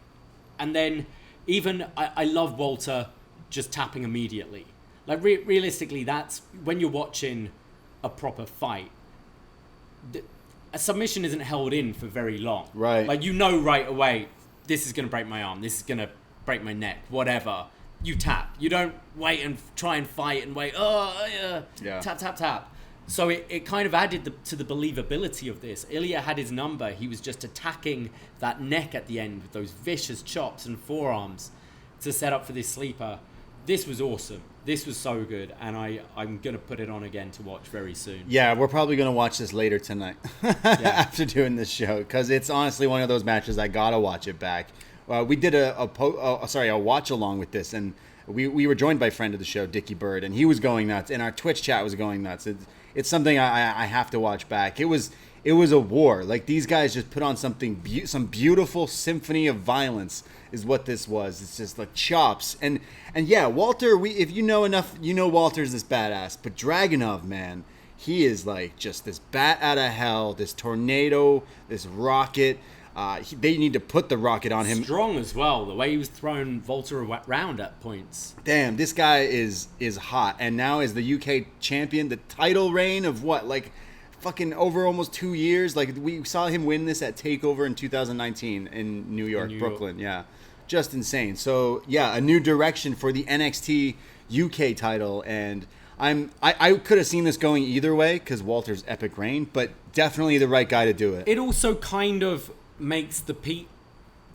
and then even I love Walter just tapping immediately. Like realistically, that's when you're watching a proper fight. A submission isn't held in for very long. Right. Like you know right away, this is gonna break my arm. This is gonna break my neck. Whatever. You tap. You don't wait and try and fight and wait. Yeah. Tap, tap, tap. So it kind of added to the believability of this. Ilya had his number. He was just attacking that neck at the end with those vicious chops and forearms to set up for this sleeper. This was awesome. This was so good, and I'm going to put it on again to watch very soon. Yeah, we're probably going to watch this later tonight after doing this show, because it's honestly one of those matches I got to watch it back. We did a watch along with this, and we were joined by a friend of the show, Dickie Bird, and he was going nuts, and our Twitch chat was going nuts. It's something I have to watch back. It was a war. Like, these guys just put on something, some beautiful symphony of violence is what this was. It's just like chops. And yeah, Walter, if you know enough, you know Walter's this badass. But Dragunov, man, He is like just this bat out of hell, this tornado, this rocket. They need to put the rocket on him. Strong as well, the way he was throwing Walter around at points. Damn, this guy is hot. And now as the UK champion, the title reign of what, like fucking over almost 2 years? Like we saw him win this at TakeOver in 2019 in New York, Brooklyn. Yeah, just insane. So yeah, a new direction for the NXT UK title, and I could have seen this going either way because Walter's epic reign, but definitely the right guy to do it. It also kind of makes the Pete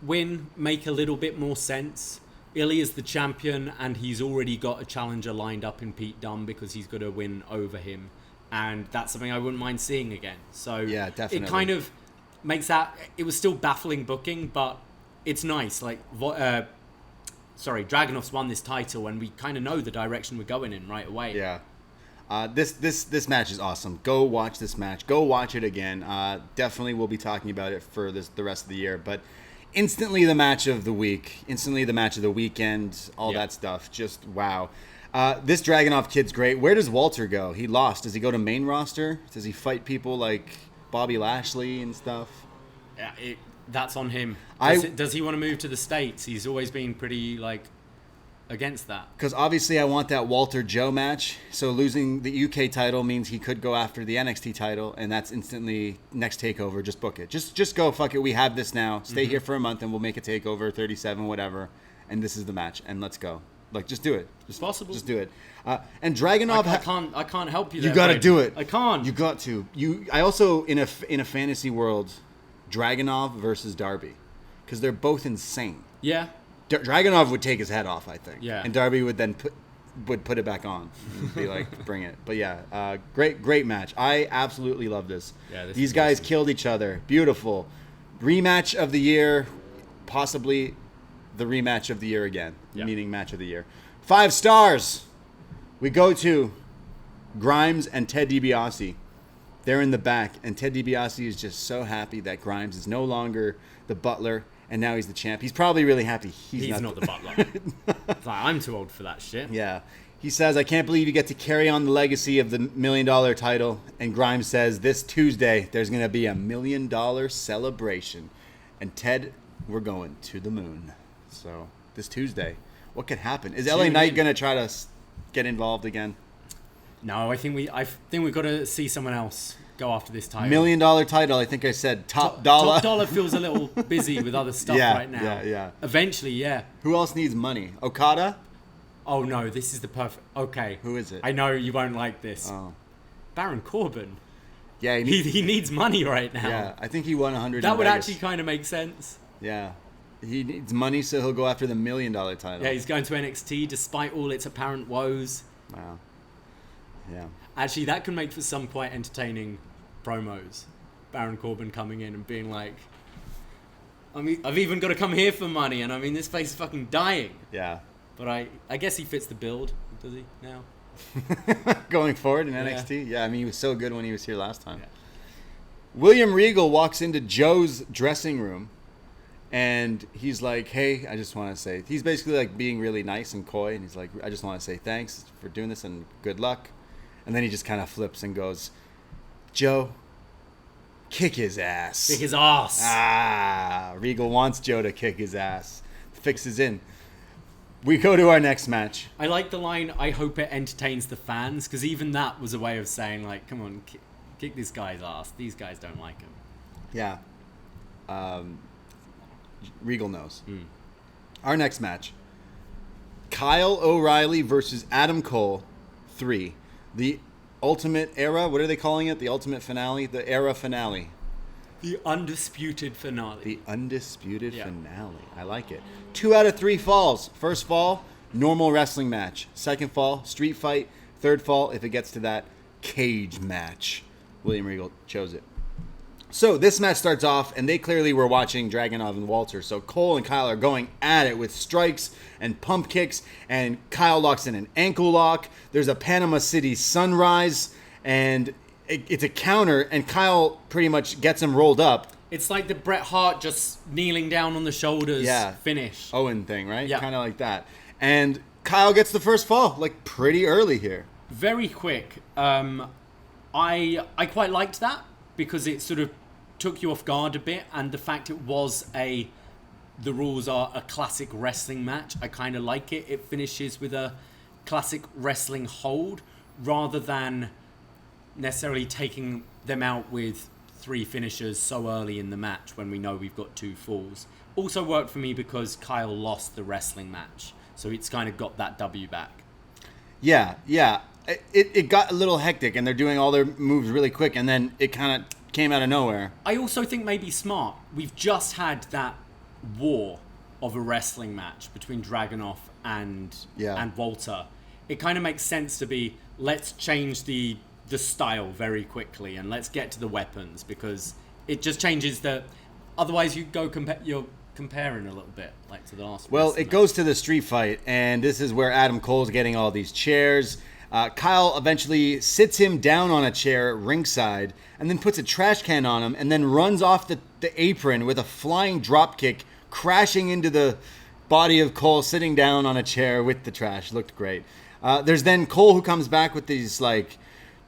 win make a little bit more sense. Ilya's the champion, and he's already got a challenger lined up in Pete Dunne because he's got to win over him, and that's something I wouldn't mind seeing again. So yeah, definitely. It kind of makes that. It was still baffling booking, but it's nice. Like, Dragunov's won this title, and we kind of know the direction we're going in right away. Yeah. This match is awesome. Go watch this match. Go watch it again. Definitely we'll be talking about it for the rest of the year. But instantly the match of the week. Instantly the match of the weekend. All that stuff. Just wow. This Dragunov kid's great. Where does Walter go? He lost. Does he go to main roster? Does he fight people like Bobby Lashley and stuff? Yeah, that's on him. Does he want to move to the States? He's always been pretty against that. Because obviously I want that Walter Joe match. So losing the UK title means he could go after the NXT title, and that's instantly next TakeOver. Just book it. Just go. Fuck it. We have this now. Stay here for a month, and we'll make a TakeOver 37, whatever. And this is the match, and let's go. Like, just do it. It's possible. Just do it. And Dragunov, I can't help you. You got to do it. I can't. You got to. I also in a fantasy world, Dragunov versus Darby, because they're both insane. Yeah. Dragunov would take his head off, I think. Yeah. And Darby would then put it back on and be like, bring it. But yeah, great match. I absolutely love this. Yeah, these guys killed each other. Beautiful. Rematch of the year, possibly the rematch of the year again, meaning match of the year. 5 stars. We go to Grimes and Ted DiBiase. They're in the back, and Ted DiBiase is just so happy that Grimes is no longer the butler, and now he's the champ. He's probably really happy. He's not the butler. It's like, I'm too old for that shit. Yeah. He says, I can't believe you get to carry on the legacy of the $1 million title. And Grimes says, this Tuesday, there's going to be $1 million celebration. And Ted, we're going to the moon. So this Tuesday, what could happen? Is LA Knight going to try to get involved again? No, I think we've got to see someone else go after this title. $1 million title, I think I said top dollar. Top dollar feels a little busy with other stuff right now. Yeah. Eventually, yeah. Who else needs money? Okada? Oh no, this is the perfect. Okay. Who is it? I know you won't like this. Oh. Baron Corbin. Yeah, he needs money right now. Yeah, I think he won 100. That would actually kind of make sense. Yeah. He needs money, so he'll go after the $1 million title. Yeah, he's going to NXT despite all its apparent woes. Wow. Yeah. Actually, that can make for some quite entertaining promos. Baron Corbin coming in and being like, I mean, I've even got to come here for money, and I mean, this place is fucking dying. Yeah. But I guess he fits the build, does he, now? Going forward in NXT? Yeah, I mean, he was so good when he was here last time. Yeah. William Regal walks into Joe's dressing room, and he's like, hey, I just want to say, he's basically like being really nice and coy, and he's like, I just want to say thanks for doing this and good luck. And then he just kind of flips and goes, Joe, kick his ass. Kick his ass. Regal wants Joe to kick his ass. Fixes in. We go to our next match. I like the line, I hope it entertains the fans, because even that was a way of saying, like, come on, kick this guy's ass. These guys don't like him. Yeah. Regal knows. Our next match. Kyle O'Reilly versus Adam Cole 3. The Ultimate Era. What are they calling it? The Ultimate Finale? The Era Finale. The Undisputed Finale. The Undisputed Finale. I like it. 2 out of 3 falls. First fall, normal wrestling match. Second fall, street fight. Third fall, if it gets to that, cage match. William Regal chose it. So this match starts off, and they clearly were watching Dragunov and Walter. So Cole and Kyle are going at it with strikes and pump kicks, and Kyle locks in an ankle lock. There's a Panama City sunrise, and it's a counter, and Kyle pretty much gets him rolled up. It's like the Bret Hart just kneeling down on the shoulders finish. Owen thing, right? Yeah. Kind of like that. And Kyle gets the first fall, like pretty early here. Very quick. I quite liked that because it sort of took you off guard a bit, and the fact it was the rules are a classic wrestling match. I kind of like it. It finishes with a classic wrestling hold rather than necessarily taking them out with 3 finishers so early in the match when we know we've got 2 falls. Also worked for me because Kyle lost the wrestling match, so it's kind of got that W back. Yeah. It got a little hectic, and they're doing all their moves really quick, and then it kind of came out of nowhere. I also think maybe smart. We've just had that war of a wrestling match between Dragunov and Walter. It kind of makes sense to be, let's change the style very quickly and let's get to the weapons, because it just changes otherwise you're comparing a little bit like to the last one. Well, it goes to the street fight, and this is where Adam Cole's getting all these chairs. Kyle eventually sits him down on a chair ringside and then puts a trash can on him and then runs off the apron with a flying drop kick, crashing into the body of Cole sitting down on a chair with the trash. Looked great. There's then Cole who comes back with these like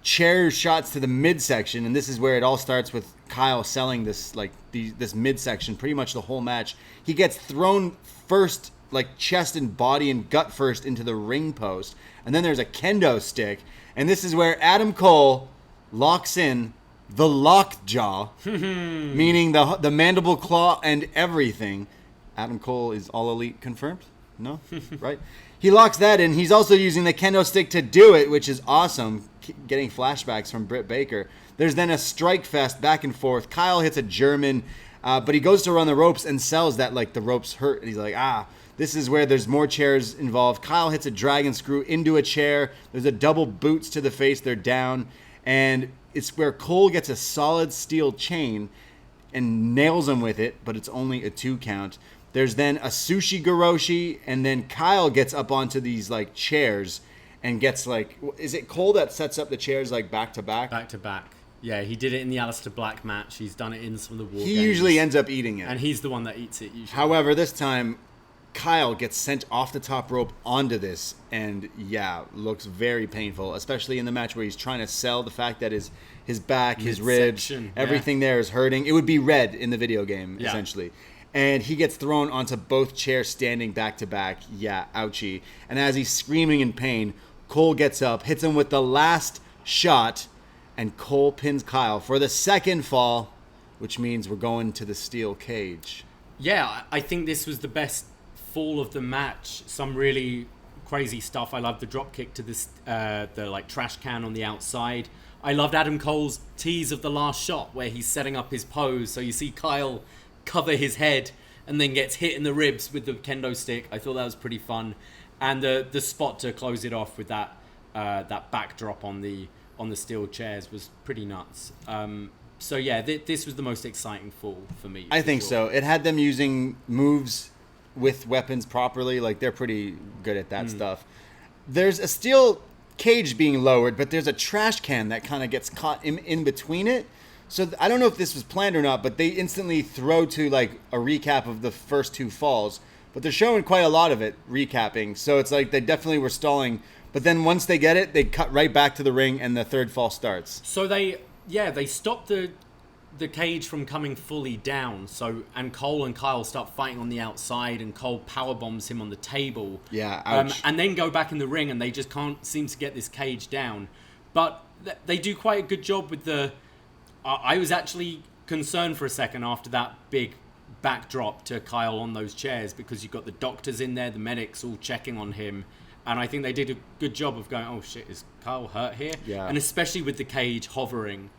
chair shots to the midsection, and this is where it all starts with Kyle selling this this midsection pretty much the whole match. He gets thrown first, like chest and body and gut first, into the ring post, and then there's a kendo stick, and this is where Adam Cole locks in the lockjaw, meaning the mandible claw and everything. Adam Cole is All Elite confirmed? No? Right? He locks that in. He's also using the kendo stick to do it, which is awesome. Getting flashbacks from Britt Baker. There's then a strike fest back and forth. Kyle hits a German, but he goes to run the ropes and sells that like the ropes hurt. And he's like, this is where there's more chairs involved. Kyle hits a dragon screw into a chair. There's a double boots to the face. They're down. And it's where Cole gets a solid steel chain and nails him with it, but it's only a 2 count. There's then a sushi garoshi, and then Kyle gets up onto these like chairs and gets like, is it Cole that sets up the chairs like back to back? Back to back. Yeah, he did it in the Aleister Black match. He's done it in some of the War He games. usually ends up eating it. And he's the one that eats it usually. However, this time, Kyle gets sent off the top rope onto this, and looks very painful, especially in the match where he's trying to sell the fact that his back, his ribs, everything there is hurting. It would be red in the video game, essentially. And he gets thrown onto both chairs standing back to back. Yeah, ouchie. And as he's screaming in pain, Cole gets up, hits him with the last shot, and Cole pins Kyle for the second fall, which means we're going to the steel cage. Yeah, I think this was the best fall of the match. Some really crazy stuff. I love the drop kick to this, the like trash can on the outside. I loved Adam Cole's tease of the last shot where he's setting up his pose. So you see Kyle cover his head and then gets hit in the ribs with the kendo stick. I thought that was pretty fun. And the spot to close it off with that backdrop on the steel chairs was pretty nuts. So yeah, this was the most exciting fall for me. I think so. It had them using moves with weapons properly. Like, they're pretty good at that stuff. There's a steel cage being lowered, but there's a trash can that kind of gets caught in between it. So I don't know if this was planned or not, but they instantly throw to like a recap of the first 2 falls. But they're showing quite a lot of it recapping. So it's like they definitely were stalling. But then once they get it, they cut right back to the ring and the third fall starts. So they stopped the cage from coming fully down. So, and Cole and Kyle start fighting on the outside, and Cole powerbombs him on the table. Yeah, ouch. And then go back in the ring, and they just can't seem to get this cage down. But they do quite a good job with the... I was actually concerned for a second after that big backdrop to Kyle on those chairs, because you've got the doctors in there, the medics all checking on him. And I think they did a good job of going, oh shit, is Kyle hurt here? Yeah. And especially with the cage hovering.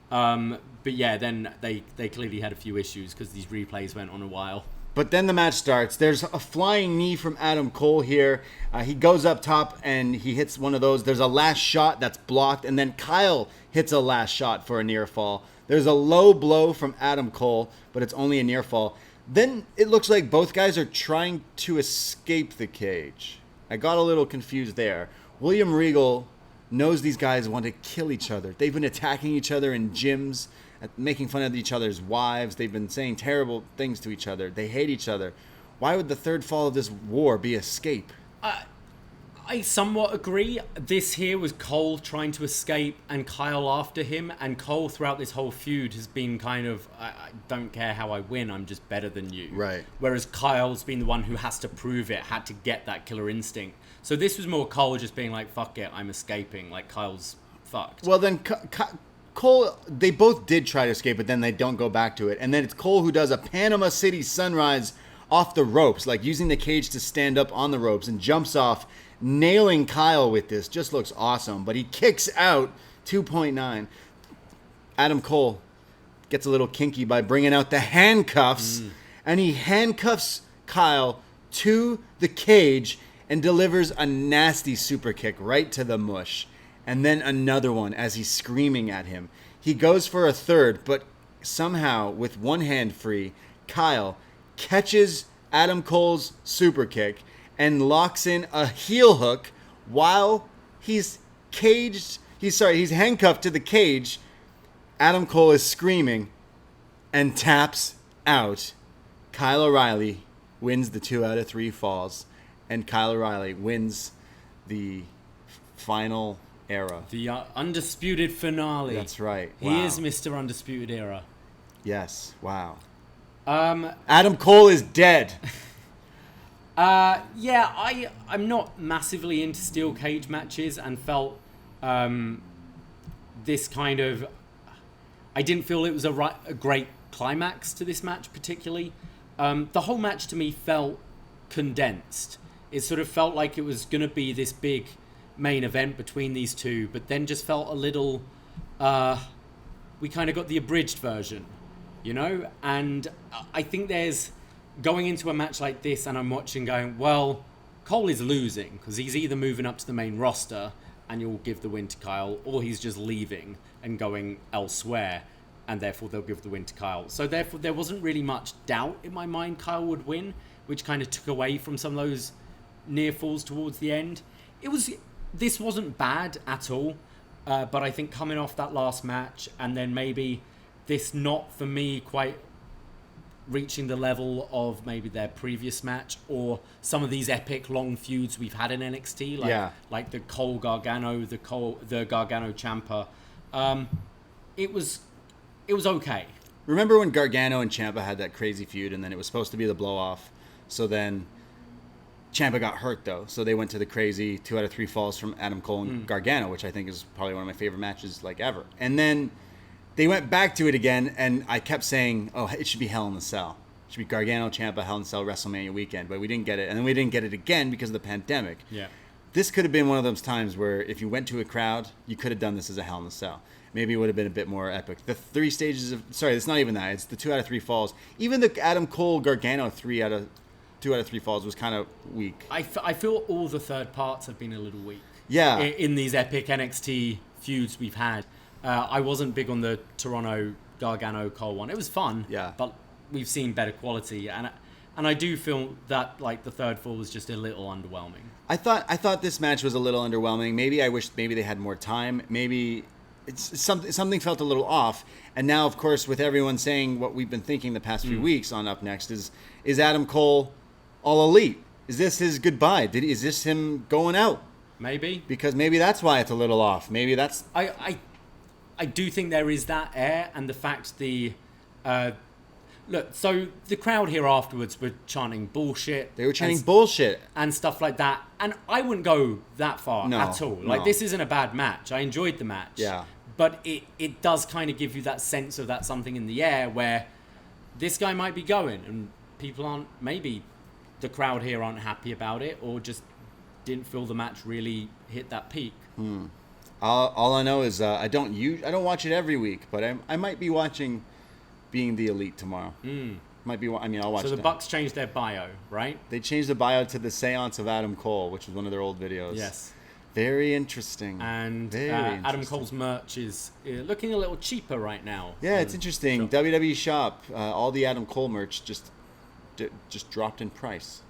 But yeah, then they clearly had a few issues because these replays went on a while. But then the match starts. There's a flying knee from Adam Cole here. He goes up top and he hits one of those. There's a last shot that's blocked, and then Kyle hits a last shot for a near fall. There's a low blow from Adam Cole, but it's only a near fall. Then it looks like both guys are trying to escape the cage. I got a little confused there. William Regal knows these guys want to kill each other. They've been attacking each other in gyms, making fun of each other's wives. They've been saying terrible things to each other. They hate each other. Why would the third fall of this war be escape? I somewhat agree. This here was Cole trying to escape and Kyle after him, and Cole throughout this whole feud has been kind of, I don't care how I win, I'm just better than you. Right. Whereas Kyle's been the one who has to prove it, had to get that killer instinct. So this was more Cole just being like, fuck it, I'm escaping. Like, Kyle's fucked. Well, then Cole, they both did try to escape, but then they don't go back to it. And then it's Cole who does a Panama City Sunrise off the ropes, like using the cage to stand up on the ropes, and jumps off, nailing Kyle with this. Just looks awesome. But he kicks out 2.9. Adam Cole gets a little kinky by bringing out the handcuffs, and he handcuffs Kyle to the cage and delivers a nasty super kick right to the mush. And then another one as he's screaming at him. He goes for a third, but somehow, with one hand free, Kyle catches Adam Cole's super kick and locks in a heel hook while he's handcuffed to the cage. Adam Cole is screaming and taps out. Kyle O'Reilly wins the 2 out of 3 falls, and Kyle O'Reilly wins the final era. The undisputed finale. That's right. He Wow. is Mr. Undisputed Era. Yes. Wow. Adam Cole is dead. Yeah, I'm not massively into steel cage matches, and felt this kind of... I didn't feel it was a great climax to this match particularly. The whole match to me felt condensed. It sort of felt like it was going to be this big main event between these two, but then just felt a little... we kind of got the abridged version, you know? And I think there's... Going into a match like this, and I'm watching going, well, Cole is losing, because he's either moving up to the main roster, and you'll give the win to Kyle, or he's just leaving and going elsewhere, and therefore they'll give the win to Kyle. So therefore there wasn't really much doubt in my mind Kyle would win, which kind of took away from some of those near falls towards the end. This wasn't bad at all, but I think coming off that last match, and then maybe this not, for me, quite reaching the level of maybe their previous match, or some of these epic long feuds we've had in NXT, like the Cole Gargano, the Gargano Ciampa. It was okay. Remember when Gargano and Ciampa had that crazy feud, and then it was supposed to be the blow off? So then Ciampa got hurt though, so they went to the crazy 2 out of 3 falls from Adam Cole and Gargano, which I think is probably one of my favorite matches like ever. And then they went back to it again, and I kept saying, oh, it should be Hell in the Cell. It should be Gargano, Ciampa, Hell in the Cell, WrestleMania weekend. But we didn't get it, and then we didn't get it again because of the pandemic. Yeah. This could have been one of those times where if you went to a crowd, you could have done this as a Hell in the Cell. Maybe it would have been a bit more epic. The 3 stages of... Sorry, it's not even that. It's the 2 out of 3 falls. Even the Adam Cole, Gargano 2 out of 3 falls was kind of weak. I feel all the third parts have been a little weak. Yeah. In these epic NXT feuds we've had. I wasn't big on the Toronto Gargano Cole one. It was fun, but we've seen better quality, and I do feel that like the third fall was just a little underwhelming. I thought this match was a little underwhelming. Maybe I wished maybe they had more time. Maybe something felt a little off. And now, of course, with everyone saying what we've been thinking the past few weeks on Up Next is Adam Cole all elite? Is this his goodbye? Is this him going out? Maybe, because maybe that's why it's a little off. Maybe that's I do think there is that air, and the fact look, so the crowd here afterwards were chanting bullshit. They were chanting bullshit. And stuff like that. And I wouldn't go that far at all. Like, this isn't a bad match. I enjoyed the match. Yeah. But it does kind of give you that sense of that something in the air where this guy might be going, and people aren't, maybe the crowd here aren't happy about it, or just didn't feel the match really hit that peak. All I know is I don't watch it every week, but I might be watching Being the Elite tomorrow. Might be. I mean, I'll watch. So the Bucks changed their bio, right? They changed the bio to the Seance of Adam Cole, which was one of their old videos. Yes. Very interesting. And Adam Cole's merch is looking a little cheaper right now. Yeah, it's interesting. Shop. WWE Shop, all the Adam Cole merch just dropped in price.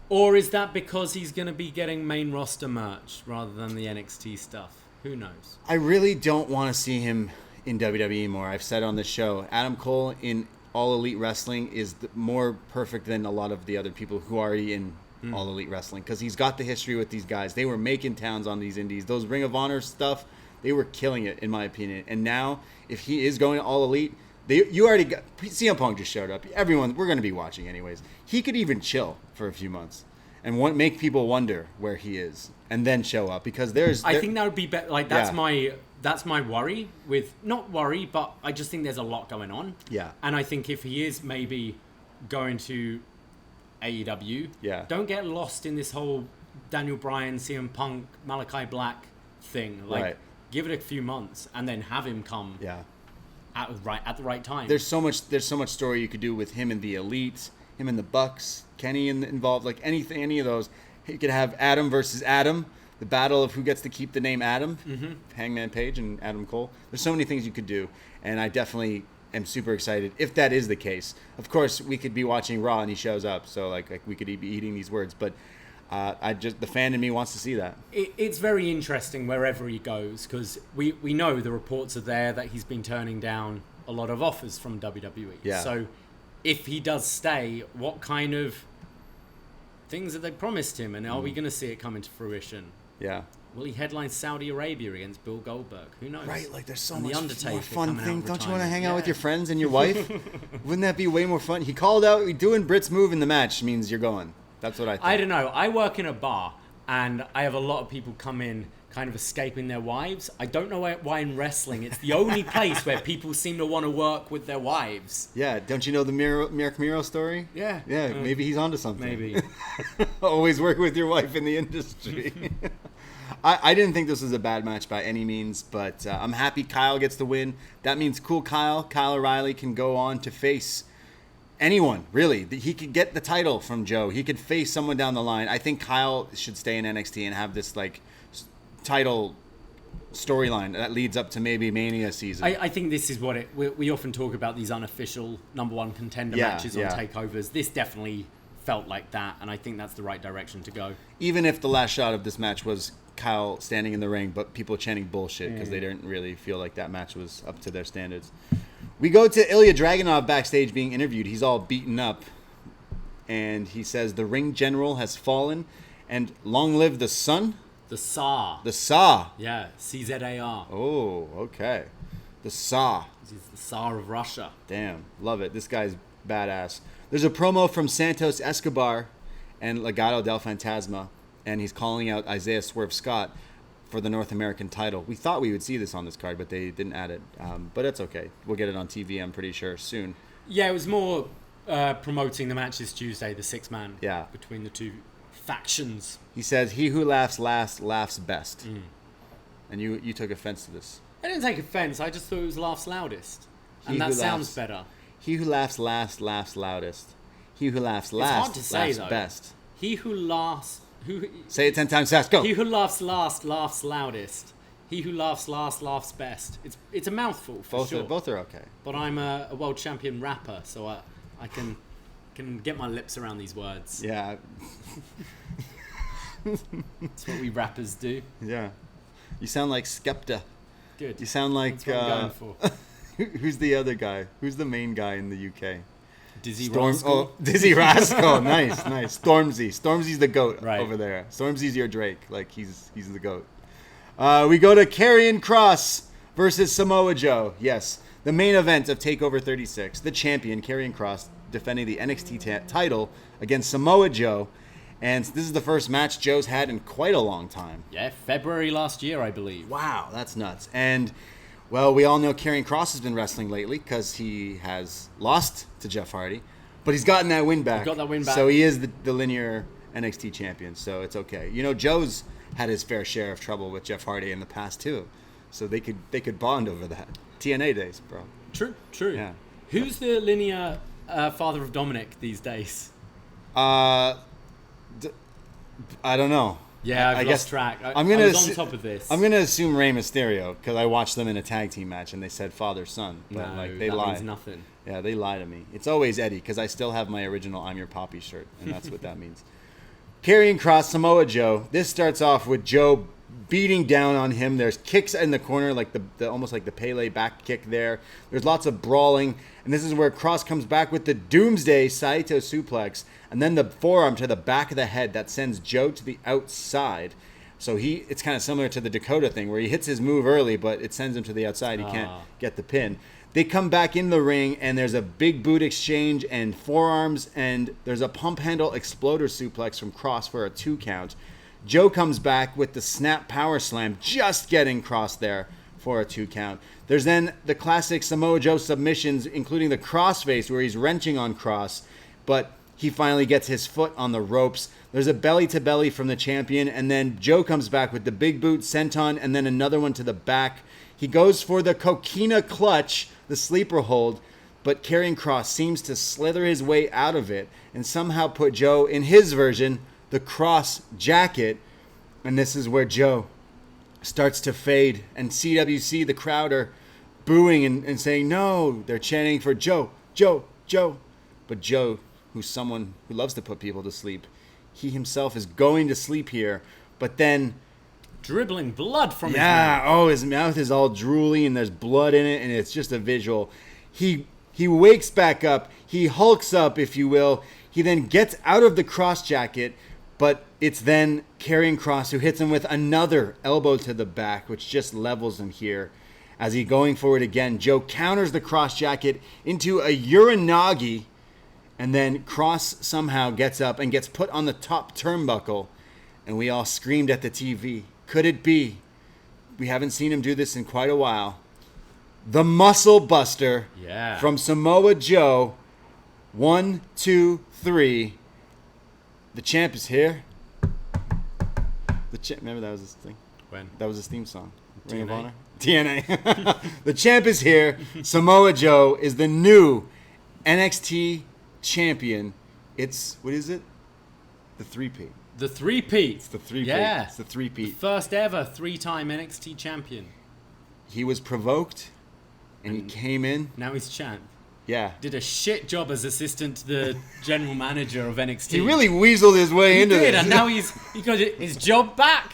Or is that because he's going to be getting main roster merch rather than the NXT stuff? Who knows? I really don't want to see him in WWE more. I've said on this show, Adam Cole in All Elite Wrestling is more perfect than a lot of the other people who are already in All Elite Wrestling, because he's got the history with these guys. They were making towns on these indies. Those Ring of Honor stuff, they were killing it, in my opinion. And now, if he is going to All Elite, you already got... CM Punk just showed up. Everyone, we're going to be watching anyways. He could even chill for a few months and make people wonder where he is, and then show up, because I think that would be better. Like, that's my worry with... Not worry, but I just think there's a lot going on. Yeah. And I think if he is maybe going to AEW, don't get lost in this whole Daniel Bryan, CM Punk, Malachi Black thing. Like, give it a few months and then have him come at the right time. There's so much story you could do with him and the Elite, him and the Bucks, Kenny involved, like any of those. You could have Adam versus Adam, the battle of who gets to keep the name Adam, Hangman Page and Adam Cole. There's so many things you could do, and I definitely am super excited if that is the case. Of course, we could be watching Raw and he shows up, so like we could be eating these words, but the fan in me wants to see that. It's very interesting wherever he goes, because we know the reports are there that he's been turning down a lot of offers from WWE. Yeah. So if he does stay, what kind of things have they promised him, and are we going to see it come into fruition? Yeah. Will he headline Saudi Arabia against Bill Goldberg? Who knows? Right, like there's so and much more fun thing. Don't you want to hang out with your friends and your wife? Wouldn't that be way more fun? He called out, doing Brit's move in the match means you're going. That's what I think. I don't know. I work in a bar, and I have a lot of people come in kind of escaping their wives. I don't know why in wrestling it's the only place where people seem to want to work with their wives. Yeah, don't you know the Miro story? Yeah. Yeah, maybe he's onto something. Maybe. Always work with your wife in the industry. I didn't think this was a bad match by any means, but I'm happy Kyle gets the win. That means cool Kyle O'Reilly can go on to face anyone, really. He could get the title from Joe. He could face someone down the line. I think Kyle should stay in NXT and have this like title storyline that leads up to maybe Mania season. I think this is what we often talk about, these unofficial number one contender matches on takeovers. This definitely felt like that, and I think that's the right direction to go. Even if the last shot of this match was Kyle standing in the ring, but people chanting bullshit because they didn't really feel like that match was up to their standards. We go to Ilya Dragunov backstage being interviewed. He's all beaten up, and he says the ring general has fallen, and long live the sun. The Tsar. The Tsar. Yeah, CZAR. Oh, okay. The Tsar. He's the Tsar of Russia. Damn, love it. This guy's badass. There's a promo from Santos Escobar and Legado del Fantasma, and he's calling out Isaiah Swerve Scott for the North American title. We thought we would see this on this card, but they didn't add it. But it's okay. We'll get it on TV, I'm pretty sure, soon. Yeah, it was more promoting the match this Tuesday, the six-man between the two factions. He says, he who laughs last laughs best. And you took offense to this. I didn't take offense. I just thought it was laughs loudest. And that sounds better. He who laughs last laughs loudest. He who laughs last laughs best. He who laughs... Say it 10 times fast. Go. He who laughs last laughs loudest. He who laughs last laughs best. It's a mouthful for sure. Both are okay. But I'm a world champion rapper, so I can get my lips around these words. Yeah. That's what we rappers do. Yeah. You sound like Skepta. Good. You sound like... That's what I'm going for. Who's the other guy? Who's the main guy in the UK? Dizzy Rascal. Oh, Dizzy Rascal. Nice. Stormzy. Stormzy's the GOAT over there. Stormzy's your Drake. Like, he's the GOAT. We go to Carrion Cross versus Samoa Joe. Yes. The main event of TakeOver 36. The champion, Karrion Kross, defending the NXT title against Samoa Joe. And this is the first match Joe's had in quite a long time. Yeah, February last year, I believe. Wow, that's nuts. And... well, we all know Karrion Kross has been wrestling lately because he has lost to Jeff Hardy, but he's gotten that win back. He got that win back. So he is the linear NXT champion, so it's okay. You know, Joe's had his fair share of trouble with Jeff Hardy in the past, too. So they could bond over that. TNA days, bro. True. Yeah. Who's the linear father of Dominic these days? I don't know. Yeah, I lost track. I was on top of this. I'm going to assume Rey Mysterio because I watched them in a tag team match and they said father-son. But no, they lie. That means nothing. Yeah, they lie to me. It's always Eddie because I still have my original I'm Your Poppy shirt, and that's what that means. Karrion Kross, Samoa Joe. This starts off with Joe beating down on him. There's kicks in the corner, like the almost like the Pele back kick there. There's lots of brawling. And this is where Kross comes back with the Doomsday Saito suplex. And then the forearm to the back of the head that sends Joe to the outside. So it's kind of similar to the Dakota thing where he hits his move early, but it sends him to the outside. He can't get the pin. They come back in the ring, and there's a big boot exchange and forearms, and there's a pump handle exploder suplex from Kross for a 2 count. Joe comes back with the snap power slam, just getting Kross there for a 2 count. There's then the classic Samoa Joe submissions, including the crossface where he's wrenching on Kross, but he finally gets his foot on the ropes. There's a belly-to-belly from the champion, and then Joe comes back with the big boot senton, and then another one to the back. He goes for the coquina clutch, the sleeper hold, but Carrion Kross seems to slither his way out of it and somehow put Joe in his version, the Kross jacket, and this is where Joe starts to fade, and CWC, the crowd, are booing and saying, no, they're chanting for Joe, Joe, Joe. But Joe, who's someone who loves to put people to sleep, he himself is going to sleep here, but then dribbling blood from his mouth. Oh, his mouth is all drooly and there's blood in it, and it's just a visual. He wakes back up. He hulks up, if you will. He then gets out of the Kross jacket, but it's then Karrion Kross who hits him with another elbow to the back, which just levels him here. As he going forward again, Joe counters the Kross jacket into a Uranagi, and then Kross somehow gets up and gets put on the top turnbuckle, and we all screamed at the TV. Could it be? We haven't seen him do this in quite a while. The Muscle Buster from Samoa Joe. 1, 2, 3. The champ is here. Remember that was his thing? When? That was his theme song. TNA? Ring of Honor? TNA. The champ is here. Samoa Joe is the new NXT champion. What is it? The 3-peat. The 3-peat. It's the 3-peat. Yeah. It's the 3-peat. First ever 3-time NXT champion. He was provoked, and he came in. Now he's champ. Yeah. Did a shit job as assistant to the general manager of NXT. He really weaseled his way into this. it. And now he got his job back.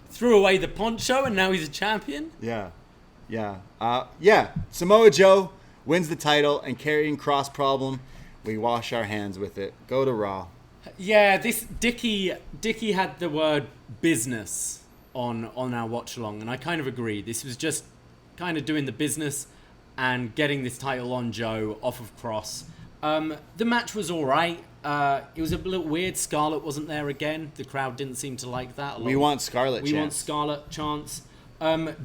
Threw away the poncho, and now he's a champion. Yeah. Samoa Joe wins the title, and Karrion Kross problem, we wash our hands with it. Go to Raw. Yeah, this Dickie had the word business on our watch along, and I kind of agree. This was just kind of doing the business and getting this title on Joe off of Kross. The match was all right. It was a little weird. Scarlett wasn't there again. The crowd didn't seem to like that. We want Scarlett chance. We want Scarlett chance.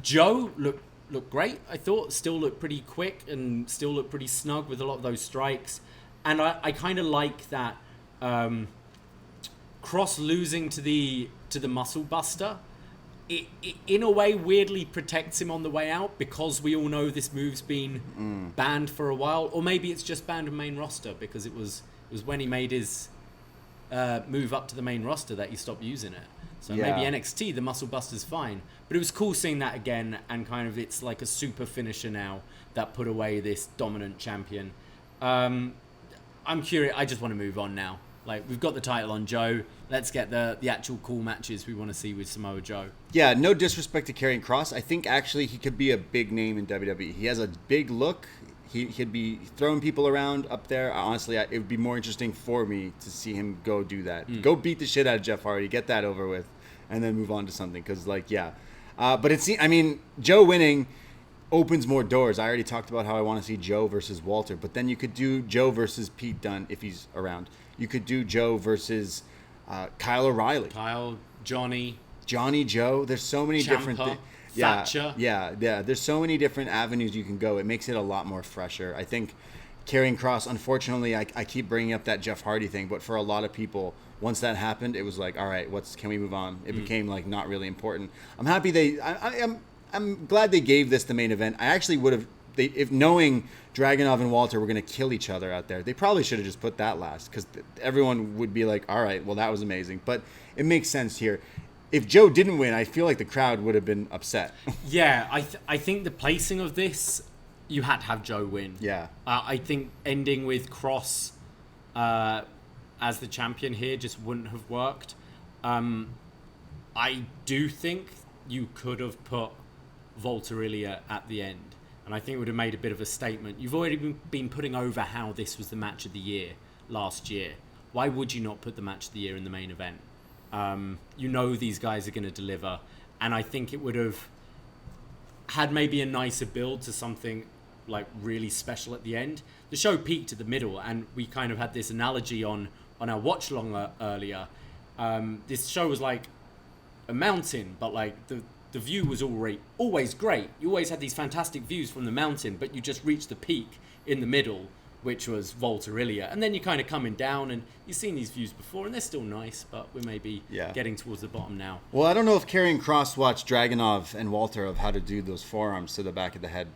Joe looked great, I thought. Still looked pretty quick and still looked pretty snug with a lot of those strikes. And I kind of like that Kross losing to the Muscle Buster. It in a way weirdly protects him on the way out, because we all know this move's been banned for a while, or maybe it's just banned in main roster because it was when he made his move up to the main roster that he stopped using it. So maybe NXT the Muscle Buster's fine, but it was cool seeing that again, and kind of it's like a super finisher now that put away this dominant champion. I'm curious. I just want to move on now. Like, we've got the title on Joe. Let's get the actual cool matches we want to see with Samoa Joe. Yeah, no disrespect to Karrion Kross. I think actually he could be a big name in WWE. He has a big look. He'd be throwing people around up there. Honestly, it would be more interesting for me to see him go do that. Go beat the shit out of Jeff Hardy, get that over with, and then move on to something. Because, but Joe winning opens more doors. I already talked about how I want to see Joe versus Walter, but then you could do Joe versus Pete Dunne if he's around. You could do Joe versus Kyle O'Reilly. Johnny Joe. There's so many different things. Thatcher. Yeah. There's so many different avenues you can go. It makes it a lot more fresher. I think Karrion Kross, unfortunately, I keep bringing up that Jeff Hardy thing, but for a lot of people, once that happened, it was like, all right, can we move on? It became like not really important. I'm happy I'm glad they gave this the main event. I actually would have, if knowing Dragunov and Walter were going to kill each other out there, they probably should have just put that last, because everyone would be like, all right, well, that was amazing. But it makes sense here. If Joe didn't win, I feel like the crowd would have been upset. Yeah, I think the placing of this, you had to have Joe win. Yeah. I think ending with Kross as the champion here just wouldn't have worked. I do think you could have put Walter Ilja at the end. And I think it would have made a bit of a statement. You've already been putting over how this was the match of the year last year. Why would you not put the match of the year in the main event? You know these guys are going to deliver. And I think it would have had maybe a nicer build to something like really special at the end. The show peaked at the middle, and we kind of had this analogy on our watch long earlier. This show was like a mountain, but like the view was always great. You always had these fantastic views from the mountain, but you just reached the peak in the middle, which was Walter Ilja. And then you're kind of coming down, and you've seen these views before, and they're still nice, but we're maybe getting towards the bottom now. Well, I don't know if Carrion Cross watched Dragunov and Walter of how to do those forearms to the back of the head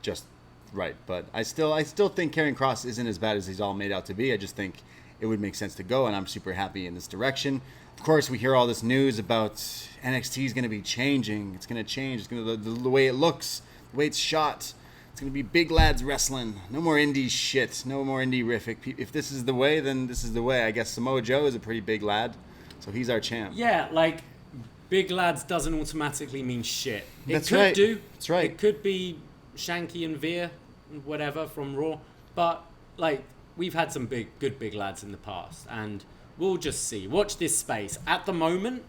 just right. But I still think Karrion Kross isn't as bad as he's all made out to be. I just think it would make sense to go, and I'm super happy in this direction. Of course, we hear all this news about NXT is going to be changing. It's going to change. It's going to the way it looks, the way it's shot. It's going to be big lads wrestling. No more indie shit. No more indie rific. If this is the way, then this is the way. I guess Samoa Joe is a pretty big lad, so he's our champ. Yeah, like, big lads doesn't automatically mean shit. That's right. That's right. It could be Shanky and Veer, whatever, from Raw. But, like, we've had some good big lads in the past, and we'll just see. Watch this space. At the moment,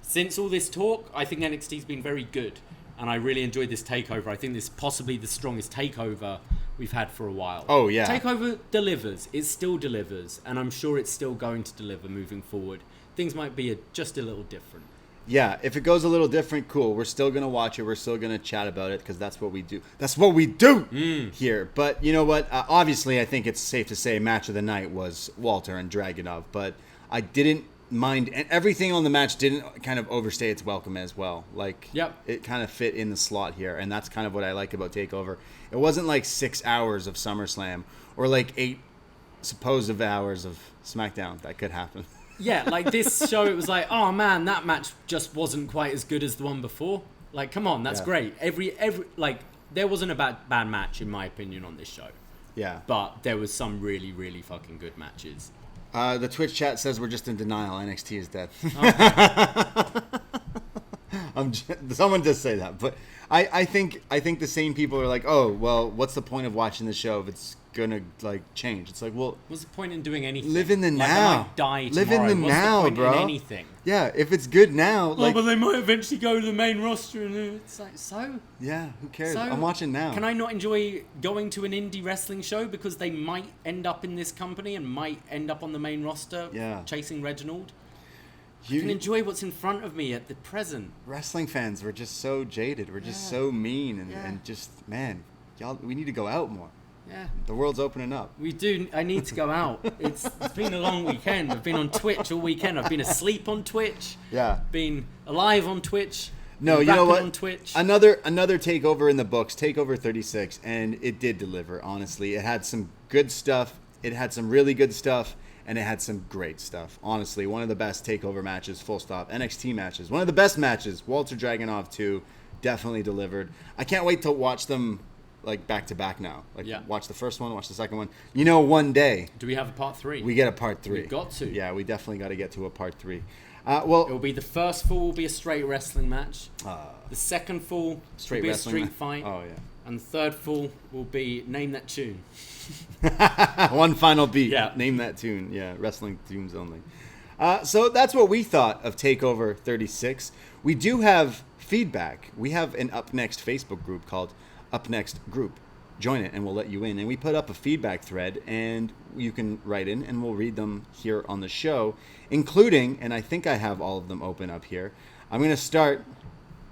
since all this talk, I think NXT's been very good. And I really enjoyed this takeover. I think this is possibly the strongest takeover we've had for a while. Oh, yeah. Takeover delivers. It still delivers. And I'm sure it's still going to deliver moving forward. Things might be just a little different. Yeah, if it goes a little different, cool. We're still going to watch it. We're still going to chat about it because that's what we do. That's what we do here. But you know what? Obviously, I think it's safe to say match of the night was Walter and Dragunov. But I didn't mind, and everything on the match didn't kind of overstay its welcome as well. Like, it kind of fit in the slot here, and that's kind of what I like about TakeOver. It wasn't like 6 hours of SummerSlam or like 8 supposed hours of SmackDown. That could happen. Yeah, like this show, it was like, oh man, that match just wasn't quite as good as the one before. Like, come on, that's great. Every like, there wasn't a bad match in my opinion on this show. Yeah, but there was some really, really fucking good matches. The Twitch chat says we're just in denial. NXT is dead. Okay. Someone does say that, but I think the same people are like, oh well, what's the point of watching the show if it's gonna like change? It's like, well, what's the point in doing anything? Live in the like, now. I might die tomorrow. Live in the what's now, the point bro. in anything? Yeah, if it's good now, like, but they might eventually go to the main roster, and it's like, so. Yeah, who cares? So, I'm watching now. Can I not enjoy going to an indie wrestling show because they might end up in this company and might end up on the main roster? Yeah. Chasing Reginald. You can enjoy what's in front of me at the present. Wrestling fans, we're just so jaded. We're just so mean, and just, man, y'all, we need to go out more. Yeah. The world's opening up. We do. I need to go out. It's been a long weekend. I've been on Twitch all weekend. I've been asleep on Twitch. Yeah. Been alive on Twitch. No, you know what? On Twitch. Another takeover in the books, TakeOver 36, and it did deliver, honestly. It had some good stuff. It had some really good stuff. And it had some great stuff. Honestly, one of the best TakeOver matches, full stop. NXT matches. One of the best matches. Walter Dragunov 2 definitely delivered. I can't wait to watch them like back to back now. Like watch the first one, watch the second one. You know, one day. Do we have a part 3? We get a part 3. We've got to. Yeah, we definitely got to get to a part 3. Well, it will be the first full will be a straight wrestling match. The second full will be a street fight. Oh yeah. And the third full will be Name That Tune. One final beat. Yeah. Name that tune. Yeah, wrestling tunes only. So that's what we thought of TakeOver 36. We do have feedback. We have an Up Next Facebook group called Up Next Group. Join it and we'll let you in. And we put up a feedback thread and you can write in and we'll read them here on the show, including, and I think I have all of them open up here. I'm going to start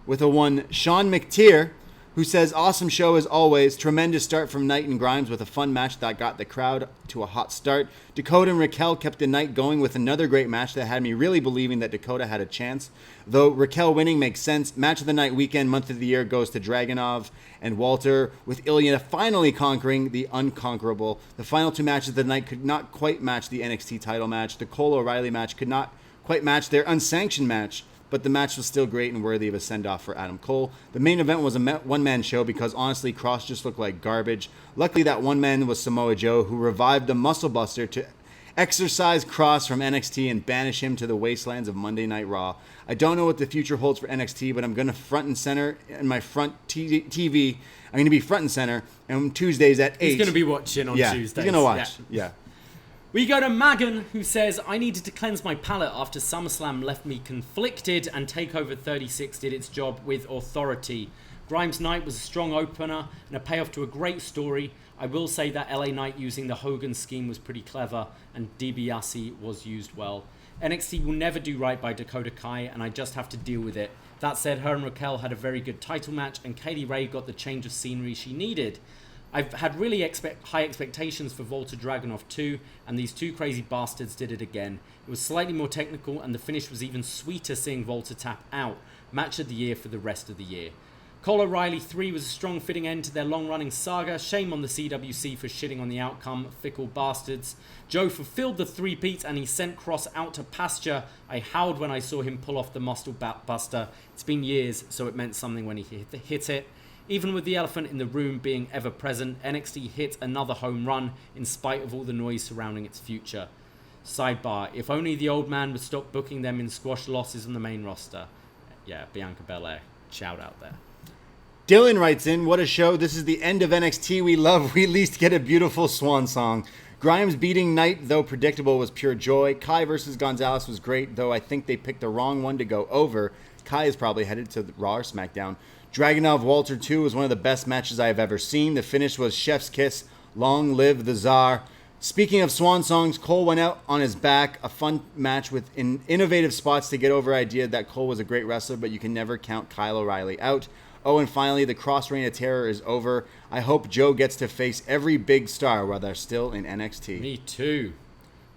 with a one Sean McTeer, who says, awesome show as always. Tremendous start from Knight and Grimes with a fun match that got the crowd to a hot start. Dakota and Raquel kept the night going with another great match that had me really believing that Dakota had a chance. Though Raquel winning makes sense. Match of the night, weekend, month of the year goes to Dragunov and Walter, with Ilya finally conquering the unconquerable. The final 2 matches of the night could not quite match the NXT title match. The Cole O'Reilly match could not quite match their unsanctioned match, but the match was still great and worthy of a send-off for Adam Cole. The main event was a one-man show because, honestly, Cross just looked like garbage. Luckily, that one man was Samoa Joe, who revived the Muscle Buster to exorcise Cross from NXT and banish him to the wastelands of Monday Night Raw. I don't know what the future holds for NXT, but I'm going to front and center in my front TV. I'm going to be front and center on Tuesdays at 8. He's going to be watching on Tuesdays. He's going to watch. Yeah. We go to Magan, who says, I needed to cleanse my palate after SummerSlam left me conflicted and TakeOver 36 did its job with authority. Grimes Night was a strong opener and a payoff to a great story. I will say that LA Knight using the Hogan scheme was pretty clever and DiBiase was used well. NXT will never do right by Dakota Kai and I just have to deal with it. That said, her and Raquel had a very good title match and Kaylee Ray got the change of scenery she needed. I've had really high expectations for Volta Dragunov too, and these two crazy bastards did it again. It was slightly more technical, and the finish was even sweeter seeing Volta tap out. Match of the year for the rest of the year. Cole O'Reilly 3 was a strong fitting end to their long-running saga. Shame on the CWC for shitting on the outcome, fickle bastards. Joe fulfilled the three-peat and he sent Cross out to pasture. I howled when I saw him pull off the muscle buster. It's been years, so it meant something when he hit it. Even with the elephant in the room being ever present, NXT hit another home run in spite of all the noise surrounding its future. Sidebar, if only the old man would stop booking them in squash losses on the main roster. Yeah, Bianca Belair, shout out there. Dylan writes in, what a show. This is the end of NXT we love. We at least get a beautiful swan song. Grimes beating Knight, though predictable, was pure joy. Kai versus Gonzalez was great, though I think they picked the wrong one to go over. Kai is probably headed to Raw or SmackDown. Dragunov Walter 2 was one of the best matches I have ever seen. The finish was chef's kiss. Long live the Tsar. Speaking of swan songs, Cole went out on his back. A fun match with innovative spots to get over idea that Cole was a great wrestler, but you can never count Kyle O'Reilly out. Oh, and finally, the Cross Reign of Terror is over. I hope Joe gets to face every big star while they're still in NXT. Me too.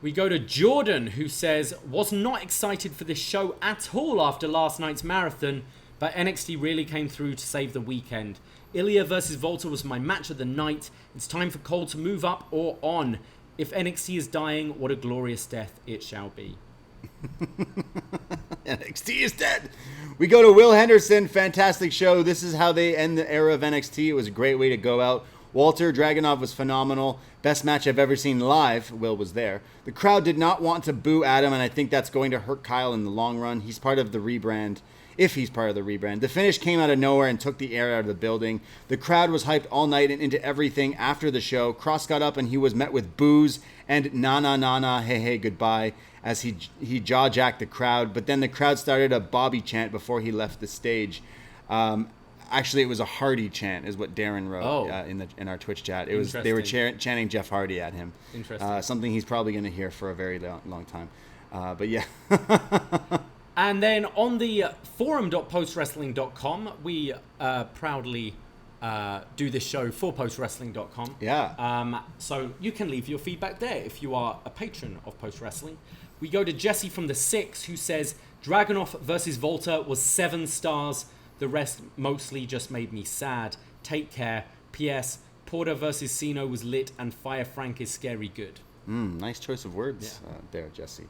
We go to Jordan, who says, was not excited for this show at all after last night's marathon, but NXT really came through to save the weekend. Ilya versus Volta was my match of the night. It's time for Cole to move up or on. If NXT is dying, what a glorious death it shall be. NXT is dead. We go to Will Henderson. Fantastic show. This is how they end the era of NXT. It was a great way to go out. Walter Dragunov was phenomenal. Best match I've ever seen live. Will was there. The crowd did not want to boo Adam, and I think that's going to hurt Kyle in the long run. He's part of the rebrand. If he's part of the rebrand. The finish came out of nowhere and took the air out of the building. The crowd was hyped all night and into everything after the show. Cross got up and he was met with boos and na na na na hey hey goodbye as he jaw-jacked the crowd. But then the crowd started a Bobby chant before he left the stage. Actually, it was a Hardy chant, is what Darren wrote in our Twitch chat. It was they were chanting Jeff Hardy at him. Interesting. Something he's probably going to hear for a very long time. But yeah. And then on the forum.postwrestling.com, we proudly do this show for postwrestling.com. Yeah. So you can leave your feedback there if you are a patron of Post Wrestling. We go to Jesse from the 6, who says, Dragunov versus Volta was 7 stars. The rest mostly just made me sad. Take care. P.S. Porter versus Cena was lit and Fire Frank is scary good. Nice choice of words there, Jesse.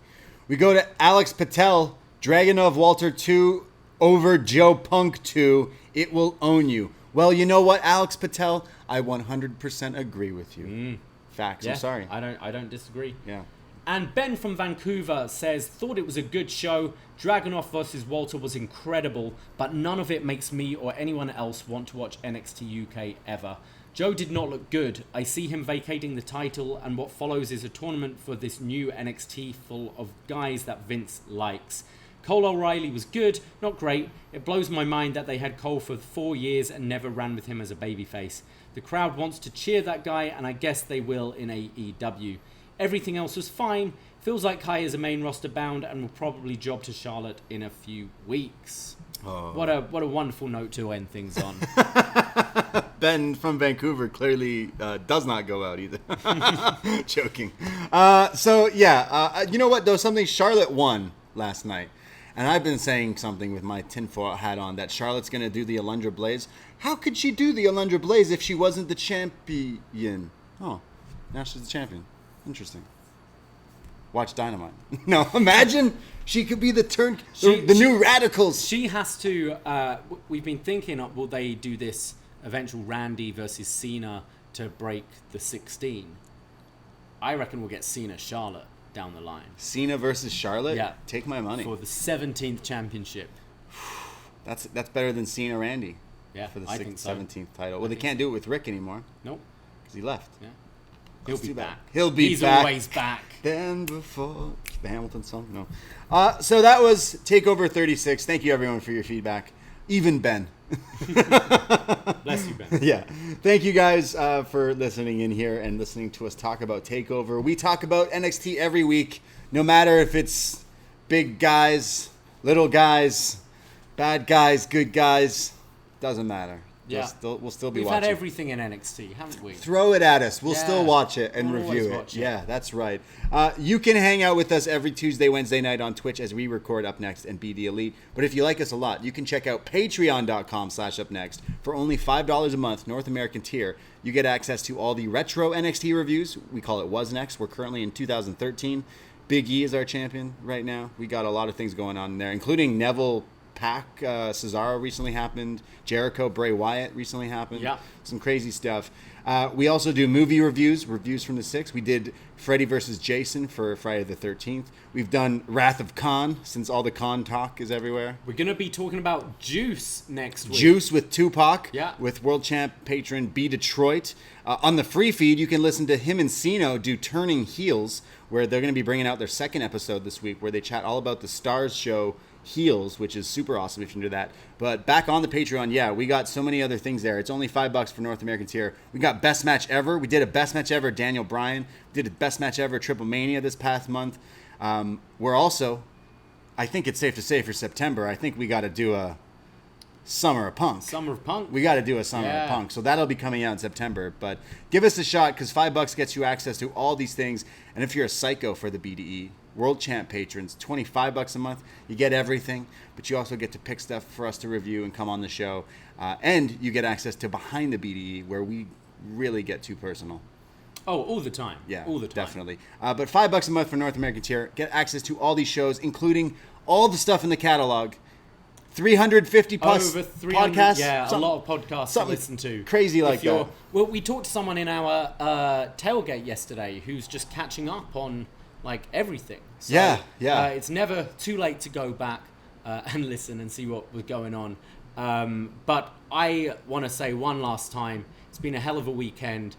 We go to Alex Patel. Dragunov Walter 2 over Joe Punk 2. It will own you. Well, you know what, Alex Patel? I 100% agree with you. Facts. Yeah, I'm sorry. I don't disagree. Yeah. And Ben from Vancouver says, thought it was a good show. Dragunov versus Walter was incredible, but none of it makes me or anyone else want to watch NXT UK ever. Joe did not look good. I see him vacating the title, and what follows is a tournament for this new NXT full of guys that Vince likes. Cole O'Reilly was good, not great. It blows my mind that they had Cole for 4 years and never ran with him as a babyface. The crowd wants to cheer that guy, and I guess they will in AEW. Everything else was fine. Feels like Kai is a main roster bound and will probably job to Charlotte in a few weeks. Oh. What a wonderful note to end things on. Ben from Vancouver clearly does not go out either. Joking. You know what, though? Something Charlotte won last night. And I've been saying something with my tinfoil hat on that Charlotte's going to do the Alundra Blaze. How could she do the Alundra Blaze if she wasn't the champion? Oh, now she's the champion. Interesting. Watch Dynamite. No, imagine she could be the new Radicals. She has to. We've been thinking, will they do this eventual Randy versus Cena to break the 16? I reckon we'll get Cena Charlotte. down the line. Cena versus Charlotte? Yeah. Take my money. For the 17th championship. That's better than Cena Randy. Yeah, For the I think so. 17th title. Well, they can't do it with Rick anymore. Nope. Because he left. Yeah. He'll be too bad. back. He'll be He's back. always back. Then before the Hamilton song? No. So that was TakeOver 36. Thank you, everyone, for your feedback. Even Ben. Bless you, Ben. Yeah. Thank you guys for listening in here and listening to us talk about TakeOver. We talk about NXT every week, no matter if it's big guys, little guys, bad guys, good guys. Doesn't matter. Yeah. We'll still be We've watching. had everything in NXT, haven't we? Throw it at us. We'll Yeah. still watch it and We'll always review it. watch it. Yeah, that's right. You can hang out with us every Tuesday, Wednesday night on Twitch as we record Up Next and Be the Elite. But if you like us a lot, you can check out patreon.com/upnext. For only $5 a month, North American tier, you get access to all the retro NXT reviews. We call it Was Next. We're currently in 2013. Big E is our champion right now. We got a lot of things going on in there, including Neville Pac, Cesaro recently happened. Jericho, Bray Wyatt recently happened. Yeah. Some crazy stuff. We also do movie reviews from the 6. We did Freddy vs. Jason for Friday the 13th. We've done Wrath of Khan, since all the Khan talk is everywhere. We're going to be talking about Juice next week. Juice with Tupac, Yeah. with world champ patron B Detroit. On the free feed, you can listen to him and Cino do Turning Heels, where they're going to be bringing out their second episode this week, where they chat all about the Stars show Heels, which is super awesome if you can do that. But back on the Patreon, yeah, we got so many other things there. It's only $5 for North American tier. We got Best Match Ever. We did a Best Match Ever Daniel Bryan. We did a Best Match Ever Triple Mania this past month. We're also, I think it's safe to say for September, I think we got to do a Summer of Punk. Summer of Punk. We got to do a Summer of Punk. So that'll be coming out in September. But give us a shot, because $5 gets you access to all these things. And if you're a psycho for the BDE, World Champ patrons, $25 a month, you get everything, but you also get to pick stuff for us to review and come on the show. And you get access to Behind the BDE, where we really get too personal. Oh, all the time. Yeah, all the time. Definitely. But $5 a month for North American tier, get access to all these shows, including all the stuff in the catalog. 350 plus Over 300, podcasts. yeah, a lot of podcasts to listen to. Crazy like that. Well, we talked to someone in our tailgate yesterday who's just catching up on like everything. So, yeah. It's never too late to go back and listen and see what was going on. But I want to say one last time, it's been a hell of a weekend.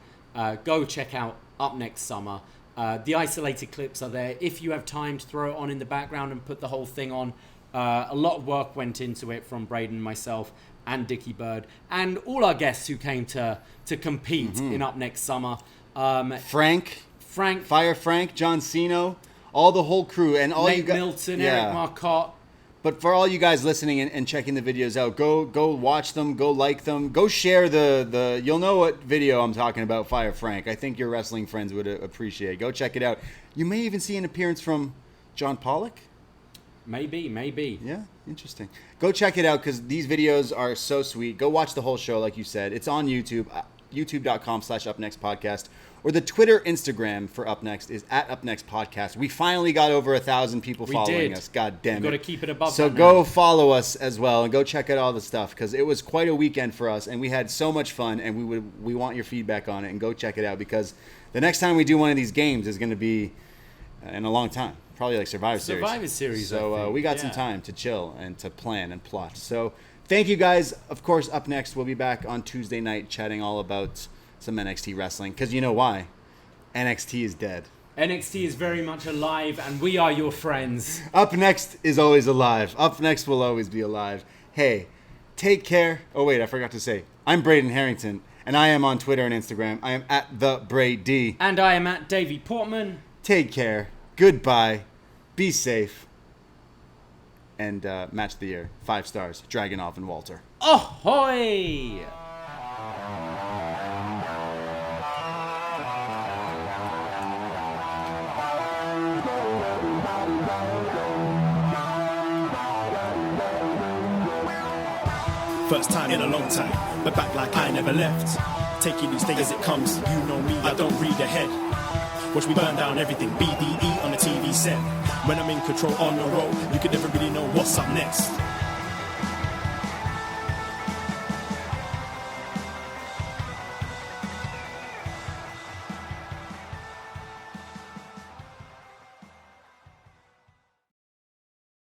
Go check out Up Next Summer. The isolated clips are there. If you have time to throw it on in the background and put the whole thing on, a lot of work went into it from Braden, myself, and Dickie Bird, and all our guests who came to compete in Up Next Summer. Frank, Fire Frank, John Cino, all the whole crew, and all Nate you guys. Milton, Eric Marcotte. But for all you guys listening and checking the videos out, go watch them, go like them, go share the you'll know what video I'm talking about, Fire Frank. I think your wrestling friends would appreciate. Go check it out. You may even see an appearance from John Pollock. Maybe. Yeah, interesting. Go check it out, because these videos are so sweet. Go watch the whole show, like you said. It's on YouTube, youtube.com/upnextpodcast. Or the Twitter, Instagram for Up Next is @UpNextPodcast. We finally got over 1,000 people following us. God damn it. We've got to keep it above So that go now. follow us as well, and go check out all the stuff, because it was quite a weekend for us, and we had so much fun, and we want your feedback on it, and go check it out, because the next time we do one of these games is going to be in a long time. Probably like Survivor Series. So I think. we got some time to chill and to plan and plot. So thank you guys. Of course, Up Next, we'll be back on Tuesday night chatting all about some NXT wrestling, because you know why? NXT is dead. NXT is very much alive, and we are your friends. Up Next is always alive. Up Next will always be alive. Hey, take care. Oh, wait, I forgot to say. I'm Braden Herrington, and I am on Twitter and Instagram. I am @TheBrady. And I am at Davie Portman. Take care. Goodbye. Be safe. And match of the year. 5 stars. Dragunov and Walter. Ahoy! First time in a long time, but back like I never left. Taking each day as it comes, you know me, I don't read ahead. Watch me burn down everything, BDE on the TV set. When I'm in control on the road, you can never really know what's up next.